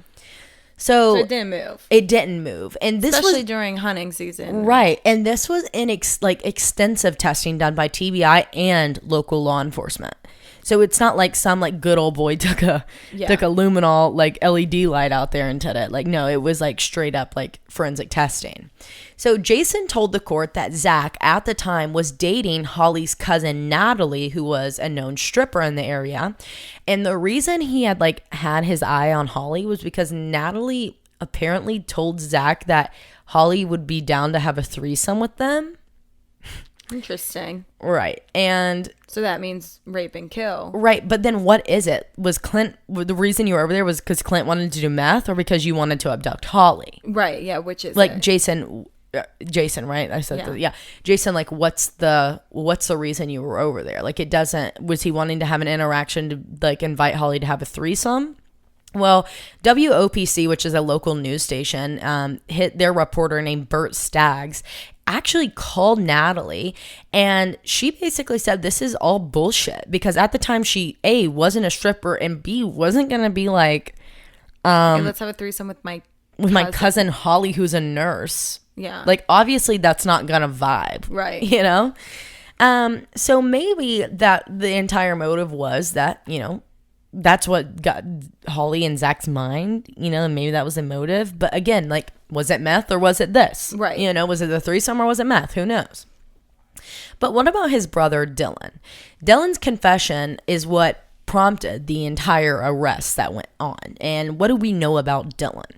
So it didn't move. It didn't move. And this especially during hunting season. Right. And this was in extensive testing done by TBI and local law enforcement. So it's not like some like good old boy took a luminol like LED light out there and did it. Like, no, it was like straight up like forensic testing. So Jason told the court that Zach at the time was dating Holly's cousin Natalie, who was a known stripper in the area. And the reason he had like had his eye on Holly was because Natalie apparently told Zach that Holly would be down to have a threesome with them. Interesting. Right. And so that means rape and kill. Right. But then what is it? Was Clint, the reason you were over there was because Clint wanted to do meth or because you wanted to abduct Holly? Right. Yeah. Which is like it? Jason, right? I said, Jason, like, what's the reason you were over there? Like, was he wanting to have an interaction to like invite Holly to have a threesome? Well, WOPC, which is a local news station, hit their reporter named Bert Staggs, actually called Natalie, and she basically said this is all bullshit because at the time she A, wasn't a stripper, and B, wasn't gonna be like hey, let's have a threesome with my cousin Holly, who's a nurse. Yeah, like obviously that's not gonna vibe, right? You know. So maybe that the entire motive was that, you know, that's what got Holly and Zach's mind, you know, and maybe that was the motive. But again, like, was it meth or was it this? Right. You know, was it the threesome or was it meth? Who knows? But what about his brother, Dylan? Dylan's confession is what prompted the entire arrest that went on. And what do we know about Dylan?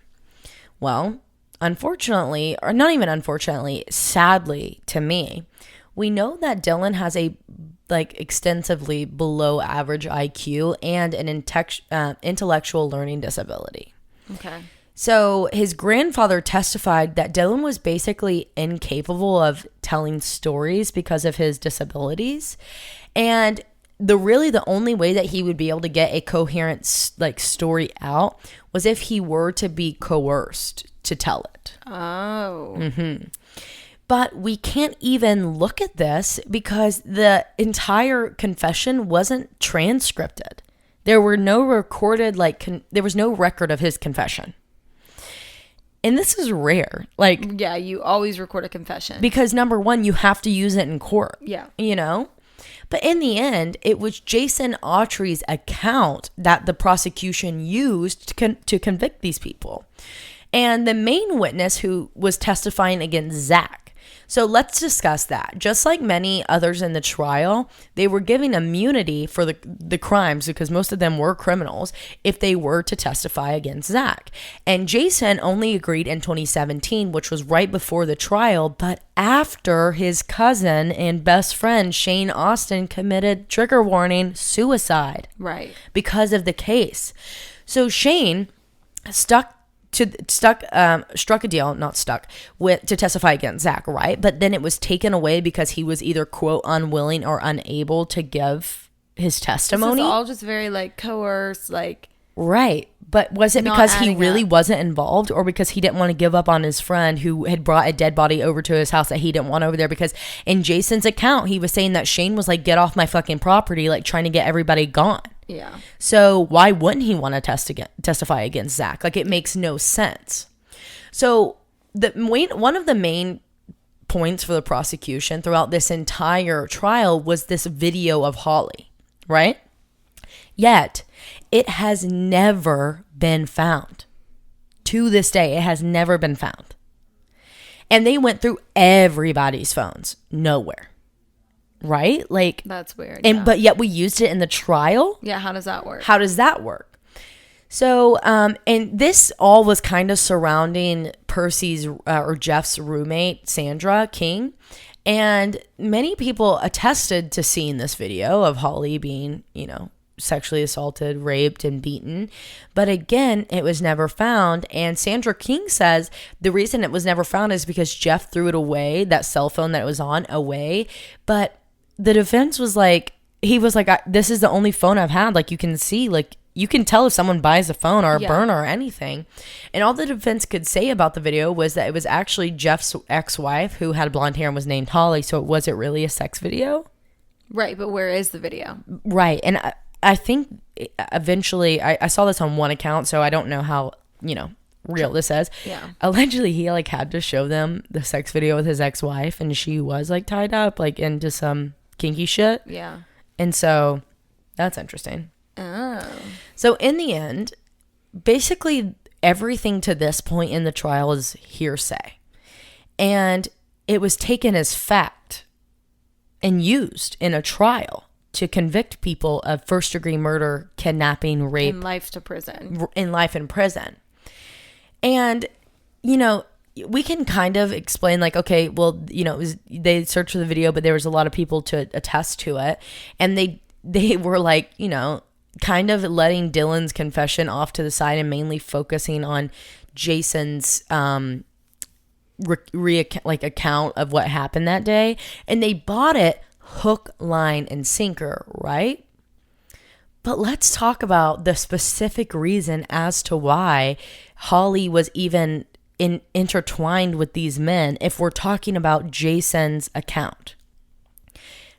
Well, unfortunately, or not even unfortunately, sadly to me, we know that Dylan has a extensively below average IQ and an intellectual learning disability. Okay. So his grandfather testified that Dylan was basically incapable of telling stories because of his disabilities. And the only way that he would be able to get a coherent story out was if he were to be coerced to tell it. Oh. Mm-hmm. But we can't even look at this because the entire confession wasn't transcripted. There were no recorded, there was no record of his confession. And this is rare. Like, Yeah, you always record a confession. because number one, you have to use it in court. Yeah. You know? But in the end, it was Jason Autry's account that the prosecution used to convict these people. And the main witness who was testifying against Zach. So let's discuss that. Just like many others in the trial, they were giving immunity for the crimes, because most of them were criminals, if they were to testify against Zach. And Jason only agreed in 2017, which was right before the trial, but after his cousin and best friend Shane Austin committed, trigger warning, suicide. Right. Because of the case. So Shane struck a deal, not stuck, to testify against Zach, right? But then it was taken away because he was either, quote, unwilling or unable to give his testimony. This is all just very like coerced, like. Right. But was it Not because he adding really up. wasn't involved, or because he didn't want to give up on his friend who had brought a dead body over to his house that he didn't want over there? Because in Jason's account, he was saying that Shane was like, get off my fucking property, like trying to get everybody gone. Yeah. So why wouldn't he want to testify against Zach? Like, it makes no sense. So one of the main points for the prosecution throughout this entire trial was this video of Holly, right? Yet it has never been found. To this day, it has never been found. And they went through everybody's phones. Nowhere. Right? Like, That's weird. and yeah. but yet we used it in the trial. Yeah, how does that work? How does that work? So, and this all was kind of surrounding Percy's or Jeff's roommate, Sandra King. And many people attested to seeing this video of Holly being, sexually assaulted, raped, and beaten. But again, it was never found. And Sandra King says the reason it was never found is because Jeff threw it away, that cell phone that it was on, away. But the defense was like, he was like, this is the only phone I've had. Like, you can see, like, you can tell if someone buys a phone or a burner or anything. And all the defense could say about the video was that it was actually Jeff's ex-wife who had blonde hair and was named Holly. So was it really a sex video? Right, but where is the video? Right. And I think eventually, I saw this on one account, so I don't know how, real this is. Yeah. Allegedly, he like had to show them the sex video with his ex-wife, and she was like tied up like into some kinky shit. Yeah. And so that's interesting. Oh. So in the end, basically everything to this point in the trial is hearsay. And it was taken as fact and used in a trial to convict people of first-degree murder, kidnapping, rape. In life to prison. In life in prison. And, we can kind of explain like, okay, well, they searched for the video, but there was a lot of people to attest to it. And they were like, kind of letting Dylan's confession off to the side and mainly focusing on Jason's account of what happened that day. And they bought it hook, line, and sinker, right? But let's talk about the specific reason as to why Holly was even intertwined with these men if we're talking about Jason's account.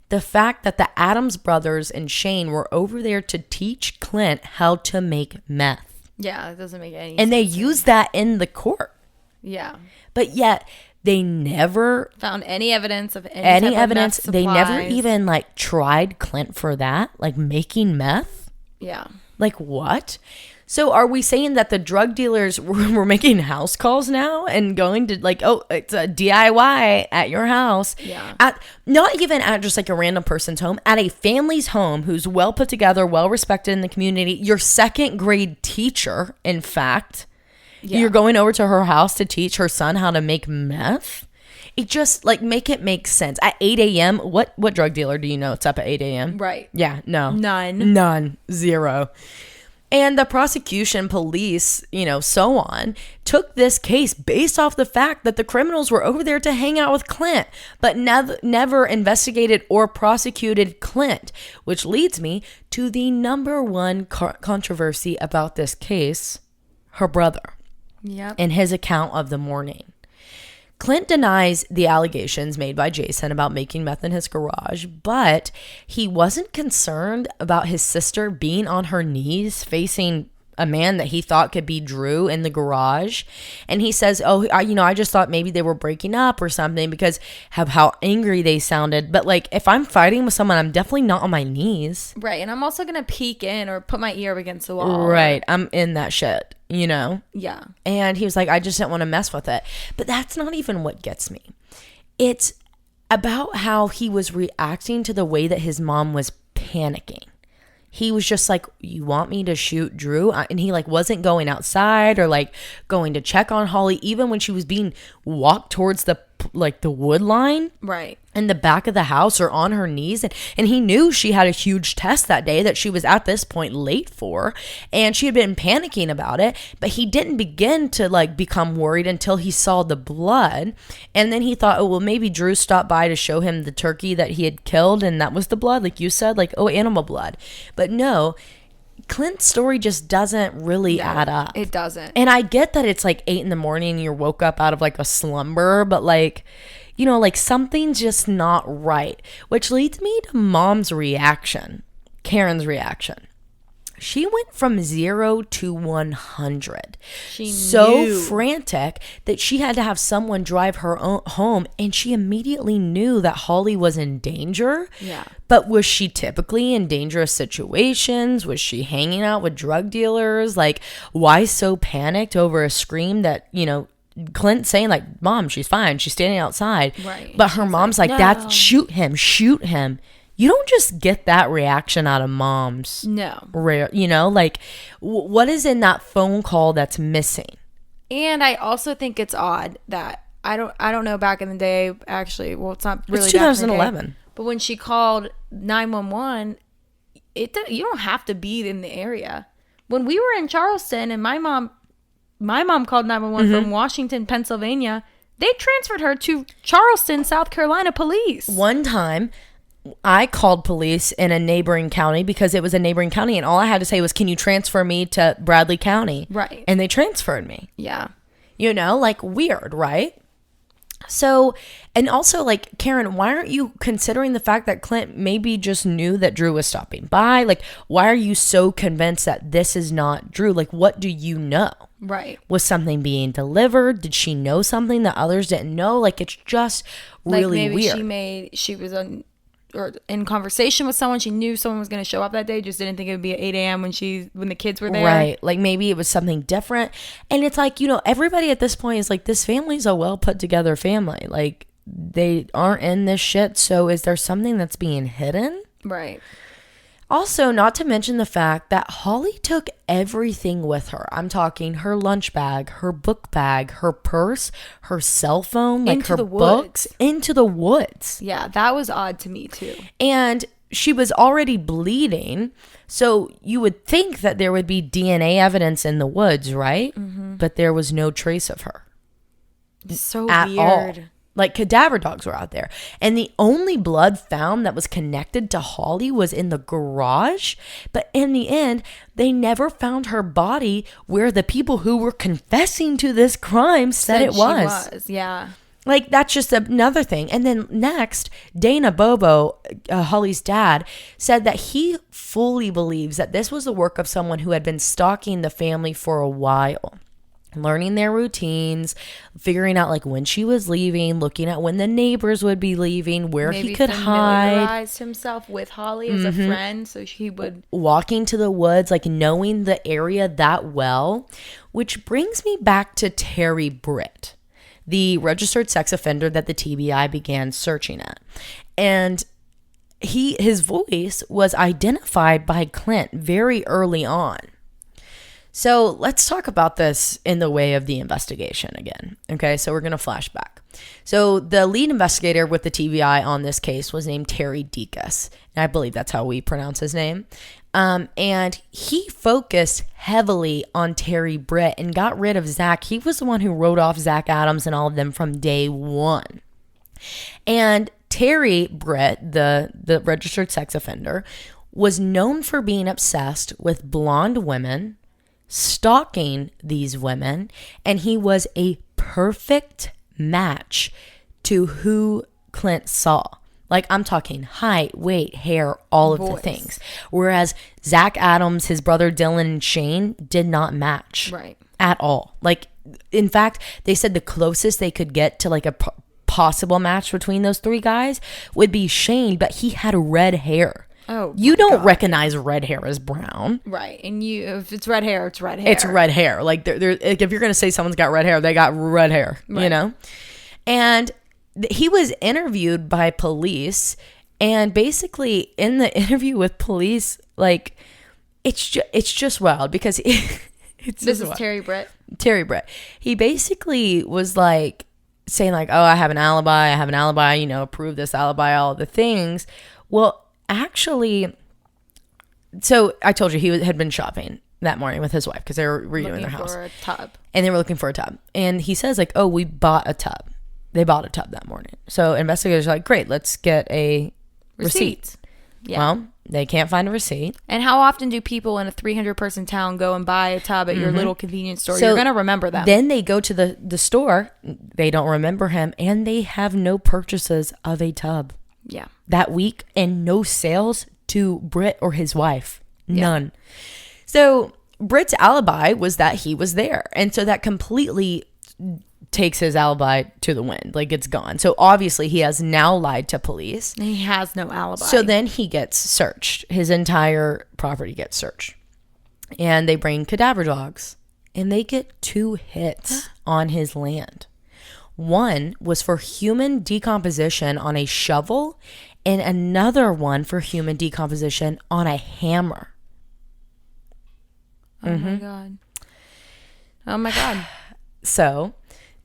The fact that the Adams brothers and Shane were over there to teach Clint how to make meth. Yeah, it doesn't make any sense. And they used that in the court. Yeah. But yet they never found any evidence of any type evidence. Of meth They never supplies. even like tried Clint for that, like making meth. Yeah. Like what? So are we saying that the drug dealers were making house calls now and going to like, oh, it's a DIY at your house? Yeah. Not even at just like a random person's home, at a family's home who's well put together, well respected in the community. Your second grade teacher, in fact, you're going over to her house to teach her son how to make meth. It just like make it make sense. At 8 a.m., what drug dealer do you know it's up at 8 a.m.? Right. Yeah, no. None. Zero. And the prosecution, police, so on, took this case based off the fact that the criminals were over there to hang out with Clint, but never investigated or prosecuted Clint, which leads me to the number one controversy about this case, her brother. Yep. And his account of the morning. Clint denies the allegations made by Jason about making meth in his garage, but he wasn't concerned about his sister being on her knees facing a man that he thought could be Drew in the garage. And he says, I just thought maybe they were breaking up or something because of how angry they sounded. But like, if I'm fighting with someone, I'm definitely not on my knees. Right. And I'm also going to peek in or put my ear up against the wall. Right. I'm in that shit, Yeah. And he was like, I just didn't want to mess with it. But that's not even what gets me. It's about how he was reacting to the way that his mom was panicking. He was just like, you want me to shoot Drew? And he like wasn't going outside or like going to check on Holly, even when she was being walked towards the wood line. Right. In the back of the house or on her knees. And he knew she had a huge test that day that she was at this point late for. And she had been panicking about it. But he didn't begin to like become worried until he saw the blood. And then he thought, oh, well, maybe Drew stopped by to show him the turkey that he had killed. And that was the blood, like you said, like, oh, animal blood. But no, Clint's story just doesn't really add up. It doesn't. And I get that it's like 8 a.m. and you're woke up out of like a slumber. But like, like something's just not right, which leads me to mom's reaction, Karen's reaction. She went from 0 to 100. She so knew. Frantic that she had to have someone drive her home, and she immediately knew that Holly was in danger. Yeah. But was she typically in dangerous situations? Was she hanging out with drug dealers? Like, why so panicked over a scream that, Clint saying like, Mom, she's fine. She's standing outside. Right. But her mom's like, no. Dad, shoot him. You don't just get that reaction out of moms. No. Rare, like what is in that phone call that's missing? And I also think it's odd that I don't know back in the day, actually, well, it's not really It's back in the 2011. day, but when she called 911, you don't have to be in the area. When we were in Charleston and my mom called 911 from Washington, Pennsylvania, they transferred her to Charleston, South Carolina police. One time, I called police in a neighboring county because it was a neighboring county, and all I had to say was, can you transfer me to Bradley County? Right. And they transferred me. Yeah. Like weird, right? So, and also like, Karen, why aren't you considering the fact that Clint maybe just knew that Drew was stopping by? Like, why are you so convinced that this is not Drew? Like, what do you know? Right. Was something being delivered? Did she know something that others didn't know? Like, it's just really like maybe weird. she was in conversation with someone. She knew someone was going to show up that day, just didn't think it would be at 8 a.m. when the kids were there. Right. Like maybe it was something different. And it's like, everybody at this point is like, this family's a well put together family. Like they aren't in this shit. So is there something that's being hidden? Right. Also, not to mention the fact that Holly took everything with her. I'm talking her lunch bag, her book bag, her purse, her cell phone, like Into her the books, woods. into the woods. Yeah, that was odd to me too. And she was already bleeding, so you would think that there would be DNA evidence in the woods, right? Mm-hmm. But there was no trace of her. So at weird. all. Like cadaver dogs were out there. And the only blood found that was connected to Holly was in the garage. But in the end, they never found her body where the people who were confessing to this crime said it was. She was, yeah. Like, that's just another thing. And then next, Dana Bobo, Holly's dad, said that he fully believes that this was the work of someone who had been stalking the family for a while. Learning their routines, figuring out like when she was leaving, looking at when the neighbors would be leaving, where he could hide. Familiarized himself with Holly as a friend, so he would walking to the woods, like knowing the area that well. Which brings me back to Terry Britt, the registered sex offender that the TBI began searching at. And his voice was identified by Clint very early on. So let's talk about this in the way of the investigation again. Okay, so we're going to flash back. So the lead investigator with the TBI on this case was named Terry Dekas. And I believe that's how we pronounce his name. And he focused heavily on Terry Britt and got rid of Zach. He was the one who wrote off Zach Adams and all of them from day one. And Terry Britt, the registered sex offender, was known for being obsessed with blonde women, stalking these women, and he was a perfect match to who Clint saw. Like, I'm talking height, weight, hair, all of the Voice. things. Whereas Zach Adams, his brother Dylan, and Shane did not match. Right. At all. Like, in fact, they said the closest they could get to like a possible match between those three guys would be Shane, but he had red hair. Oh, you don't recognize red hair as brown. Right. And if it's red hair, it's red hair. It's red hair. Like, like if you're going to say someone's got red hair, they got red hair, you know? And he was interviewed by police, and basically in the interview with police, like, it's just wild because this is Terry Britt. Terry Britt. He basically was like saying like, oh, I have an alibi, you know, prove this alibi, all the things. Well, actually, so I told you he had been shopping that morning with his wife because they were redoing their house. For a tub. And they were looking for a tub. And he says like, oh, we bought a tub. They bought a tub that morning. So investigators are like, great, let's get a receipt. Yeah. Well, they can't find a receipt. And how often do people in a 300-person town go and buy a tub at your little convenience store? So you're going to remember them. Then they go to the store. They don't remember him. And they have no purchases of a tub. Yeah. That week, and no sales to Britt or his wife. None. So Britt's alibi was that he was there. And so that completely takes his alibi to the wind. Like, it's gone. So obviously he has now lied to police. He has no alibi. So then he gets searched. His entire property gets searched. And they bring cadaver dogs. And they get 2 hits on his land. One was for human decomposition on a shovel, and another one for human decomposition on a hammer. Oh my God. Oh my God. So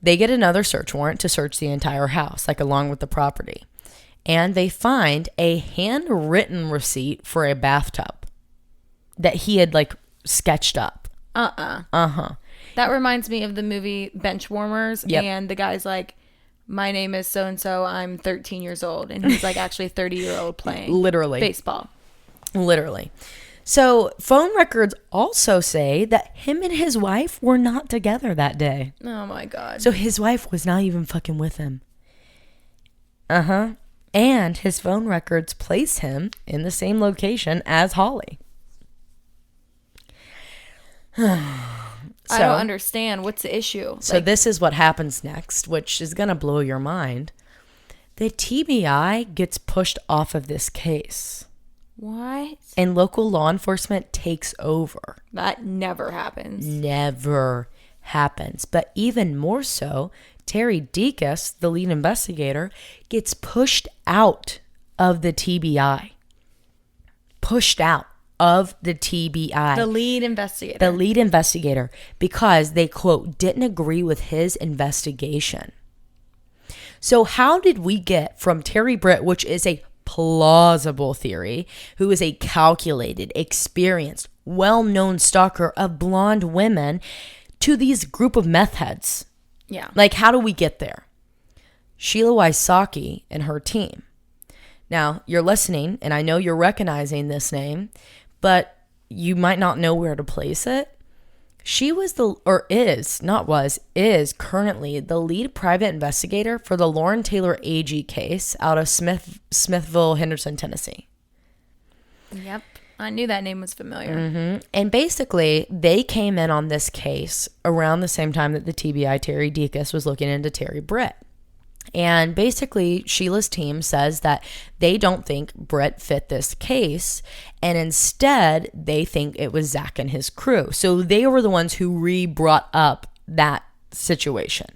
they get another search warrant to search the entire house, like along with the property. And they find a handwritten receipt for a bathtub that he had like sketched up. That reminds me of the movie Benchwarmers. Yep. And the guy's like, my name is so-and-so, I'm 13 years old. And he's like actually 30-year-old playing Literally. baseball. Literally. So phone records also say that him and his wife were not together that day. Oh my God. So his wife was not even fucking with him. And his phone records place him in the same location as Holly. I don't understand. What's the issue? So this is what happens next, which is going to blow your mind. The TBI gets pushed off of this case. What? And local law enforcement takes over. That never happens. Never happens. But even more so, Terry Dekas, the lead investigator, gets pushed out of the TBI. Pushed out of the TBI. The lead investigator. The lead investigator, because they, quote, didn't agree with his investigation. So how did we get from Terry Britt, which is a plausible theory, who is a calculated, experienced, well-known stalker of blonde women, to these group of meth heads? Yeah. Like, how do we get there? Sheila Wysocki and her team. Now, you're listening, and I know you're recognizing this name, but you might not know where to place it. She was is currently the lead private investigator for the Lauren Taylor AG case out of Smithville, Henderson, Tennessee. Yep. I knew that name was familiar. And basically, they came in on this case around the same time that the TBI, Terry Dekas, was looking into Terry Britt. And basically, Sheila's team says that they don't think Britt fit this case, and instead, they think it was Zach and his crew. So they were the ones who brought up that situation.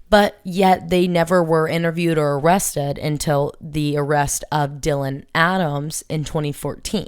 But yet, they never were interviewed or arrested until the arrest of Dylan Adams in 2014.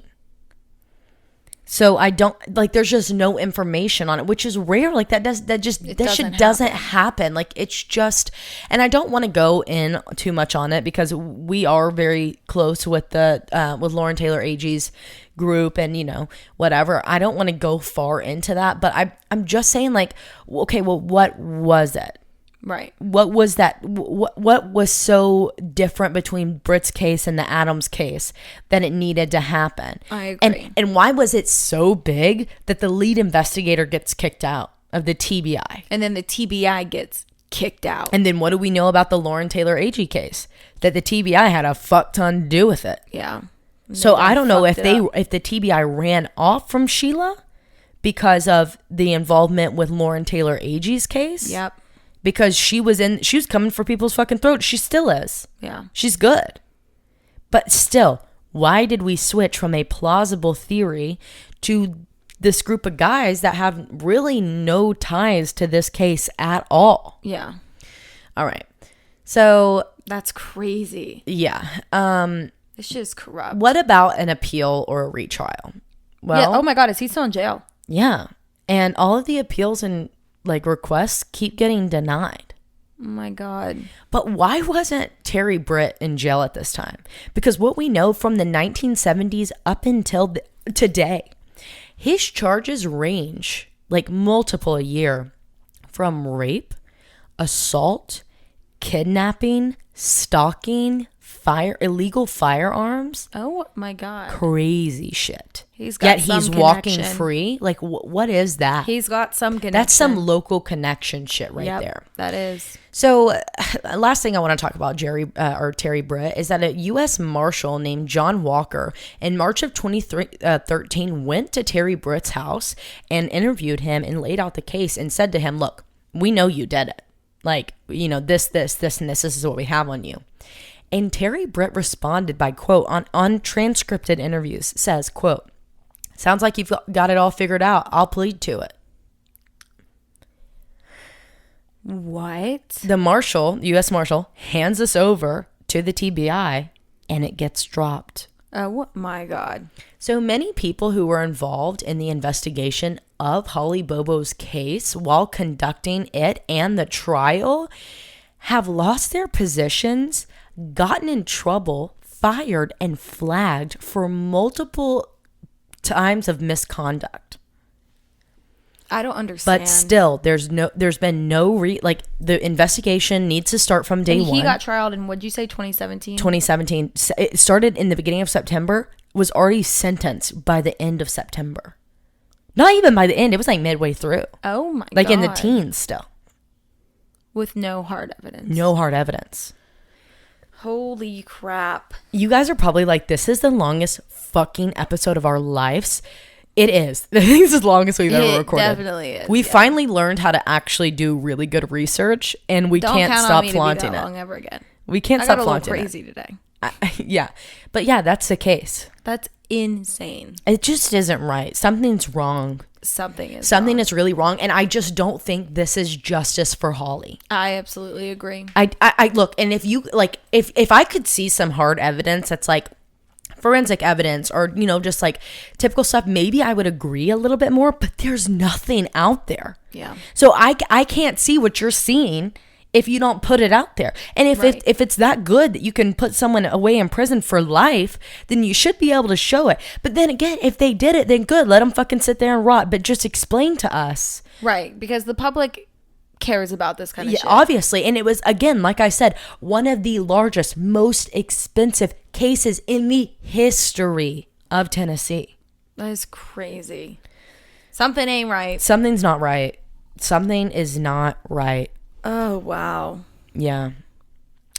So I don't like. There's just no information on it, which is rare. Like that shit doesn't happen. Like it's just, and I don't want to go in too much on it because we are very close with with Lauren Taylor AG's group and whatever. I don't want to go far into that, but I'm just saying like, okay, well, what was it? Right. What was that? What was so different between Britt's case and the Adams case that it needed to happen? I agree. And why was it so big that the lead investigator gets kicked out of the TBI? And then the TBI gets kicked out. And then what do we know about the Lauren Taylor Agee case? That the TBI had a fuck ton to do with it. Yeah. So I don't know if the TBI ran off from Sheila because of the involvement with Lauren Taylor Agee's case. Yep. Because she was coming for people's fucking throats. She still is. Yeah. She's good. But still, why did we switch from a plausible theory to this group of guys that have really no ties to this case at all? Yeah. All right. So that's crazy. Yeah. This shit is corrupt. What about an appeal or a retrial? Well, yeah. Oh my God, is he still in jail? Yeah. And all of the appeals and like requests keep getting denied. Oh my God. But why wasn't Terry Britt in jail at this time? Because what we know from the 1970s up until today, his charges range like multiple a year from rape, assault, kidnapping, stalking, illegal firearms. Oh my God. Crazy shit. He's got Yet some he's walking connection. free. Like, what is that? He's got some connection. That's some local connection shit right there. That is. So, last thing I want to talk about Terry Britt is that a U.S. Marshal named John Walker in March of 2013 went to Terry Britt's house and interviewed him and laid out the case and said to him, "Look, we know you did it. Like, you know, this, and this is what we have on you." And Terry Britt responded by, quote, on untranscripted interviews, says, quote, "Sounds like you've got it all figured out. I'll plead to it." What? The marshal, U.S. Marshal, hands us over to the TBI and it gets dropped. Oh my God. So many people who were involved in the investigation of Holly Bobo's case while conducting it and the trial have lost their positions, gotten in trouble, fired, and flagged for multiple times of misconduct. I don't understand. But still, there's been like the investigation needs to start from day one. He got trialed in, what'd you say, 2017? 2017. It started in the beginning of September, was already sentenced by the end of September. Not even by the end, it was like midway through. Oh my God. Like in the teens still. With no hard evidence. No hard evidence. Holy crap. You guys are probably like, this is the longest fucking episode of our lives. It is. I think it's the longest we've ever recorded. It definitely is. We finally learned how to actually do really good research, and we can't stop flaunting it. Long ever again. We can't stop flaunting it. I got a little crazy today. Yeah. But yeah, that's the case. That's insane. It just isn't right. Something's wrong. Something is really wrong, and I just don't think this is justice for Holly. I absolutely agree. I look, and if you like, if I could see some hard evidence that's like forensic evidence or, you know, just like typical stuff, maybe I would agree a little bit more, but there's nothing out there. Yeah. So I can't see what you're seeing if you don't put it out there. And if it's that good that you can put someone away in prison for life, then you should be able to show it. But then again, if they did it, then good, let them fucking sit there and rot, but just explain to us. Right, because the public cares about this kind of shit. Obviously. And it was, again, like I said, one of the largest, most expensive cases in the history of Tennessee. That is crazy. Something ain't right. Something's not right. Something is not right. Oh, wow. Yeah.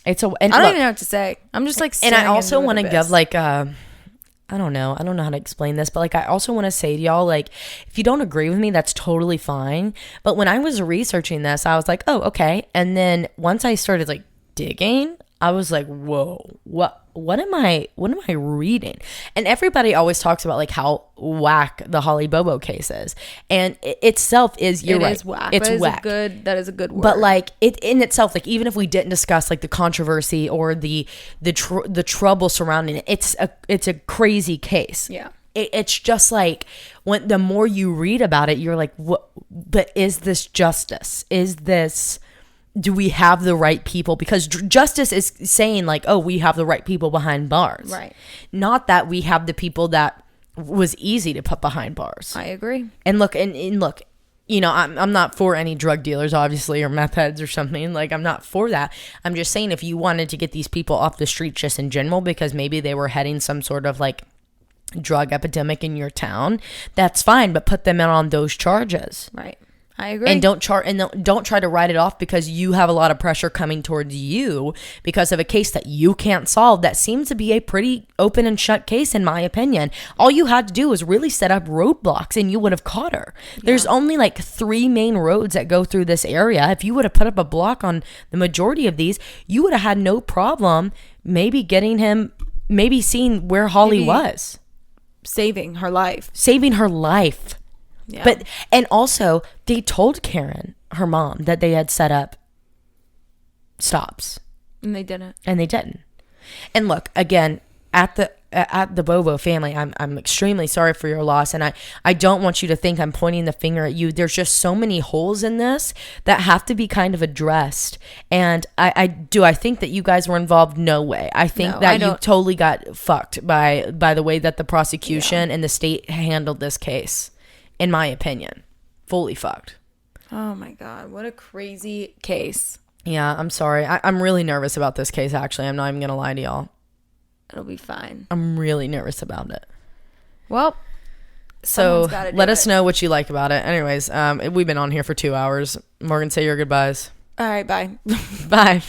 I don't even know what to say. I'm just like, and I also want to give like I don't know how to explain this, but like I also want to say to y'all, like, if you don't agree with me, that's totally fine. But when I was researching this, I was like, oh, okay. And then once I started like digging, I was like, whoa, what am I reading? And everybody always talks about like how whack the Holly Bobo case is, and it itself is, you're right, is whack. It's whack. That is a good word. But like it in itself, like even if we didn't discuss like the controversy or the trouble surrounding it, it's a crazy case. Yeah. It's just like when the more you read about it, you're like, what? But is this justice? Do we have the right people? Because justice is saying like, oh, we have the right people behind bars. Right. Not that we have the people that was easy to put behind bars. I agree. And look, and look, you know, I'm not for any drug dealers, obviously, or meth heads or something. Like, I'm not for that. I'm just saying if you wanted to get these people off the street just in general because maybe they were heading some sort of like drug epidemic in your town, that's fine, but put them in on those charges. Right. I agree. And don't try to write it off because you have a lot of pressure coming towards you because of a case that you can't solve that seems to be a pretty open and shut case, in my opinion. All you had to do was really set up roadblocks and you would have caught her. Yeah. There's only like 3 main roads that go through this area. If you would have put up a block on the majority of these, you would have had no problem maybe getting him, maybe seeing where Holly was. Saving her life. Yeah. But, and also, they told Karen, her mom, that they had set up stops. And they didn't. And look, again, at the Bobo family, I'm extremely sorry for your loss. And I don't want you to think I'm pointing the finger at you. There's just so many holes in this that have to be kind of addressed. And I think that you guys were involved? No way. I think that you totally got fucked by the way that the prosecution and the state handled this case. In my opinion, fully fucked. Oh my God, what a crazy case. Yeah, I'm sorry. I'm really nervous about this case, actually. I'm not even going to lie to y'all. It'll be fine. I'm really nervous about it. Well, so let us know what you like about it. Anyways, we've been on here for 2 hours. Morgan, say your goodbyes. All right, bye. Bye.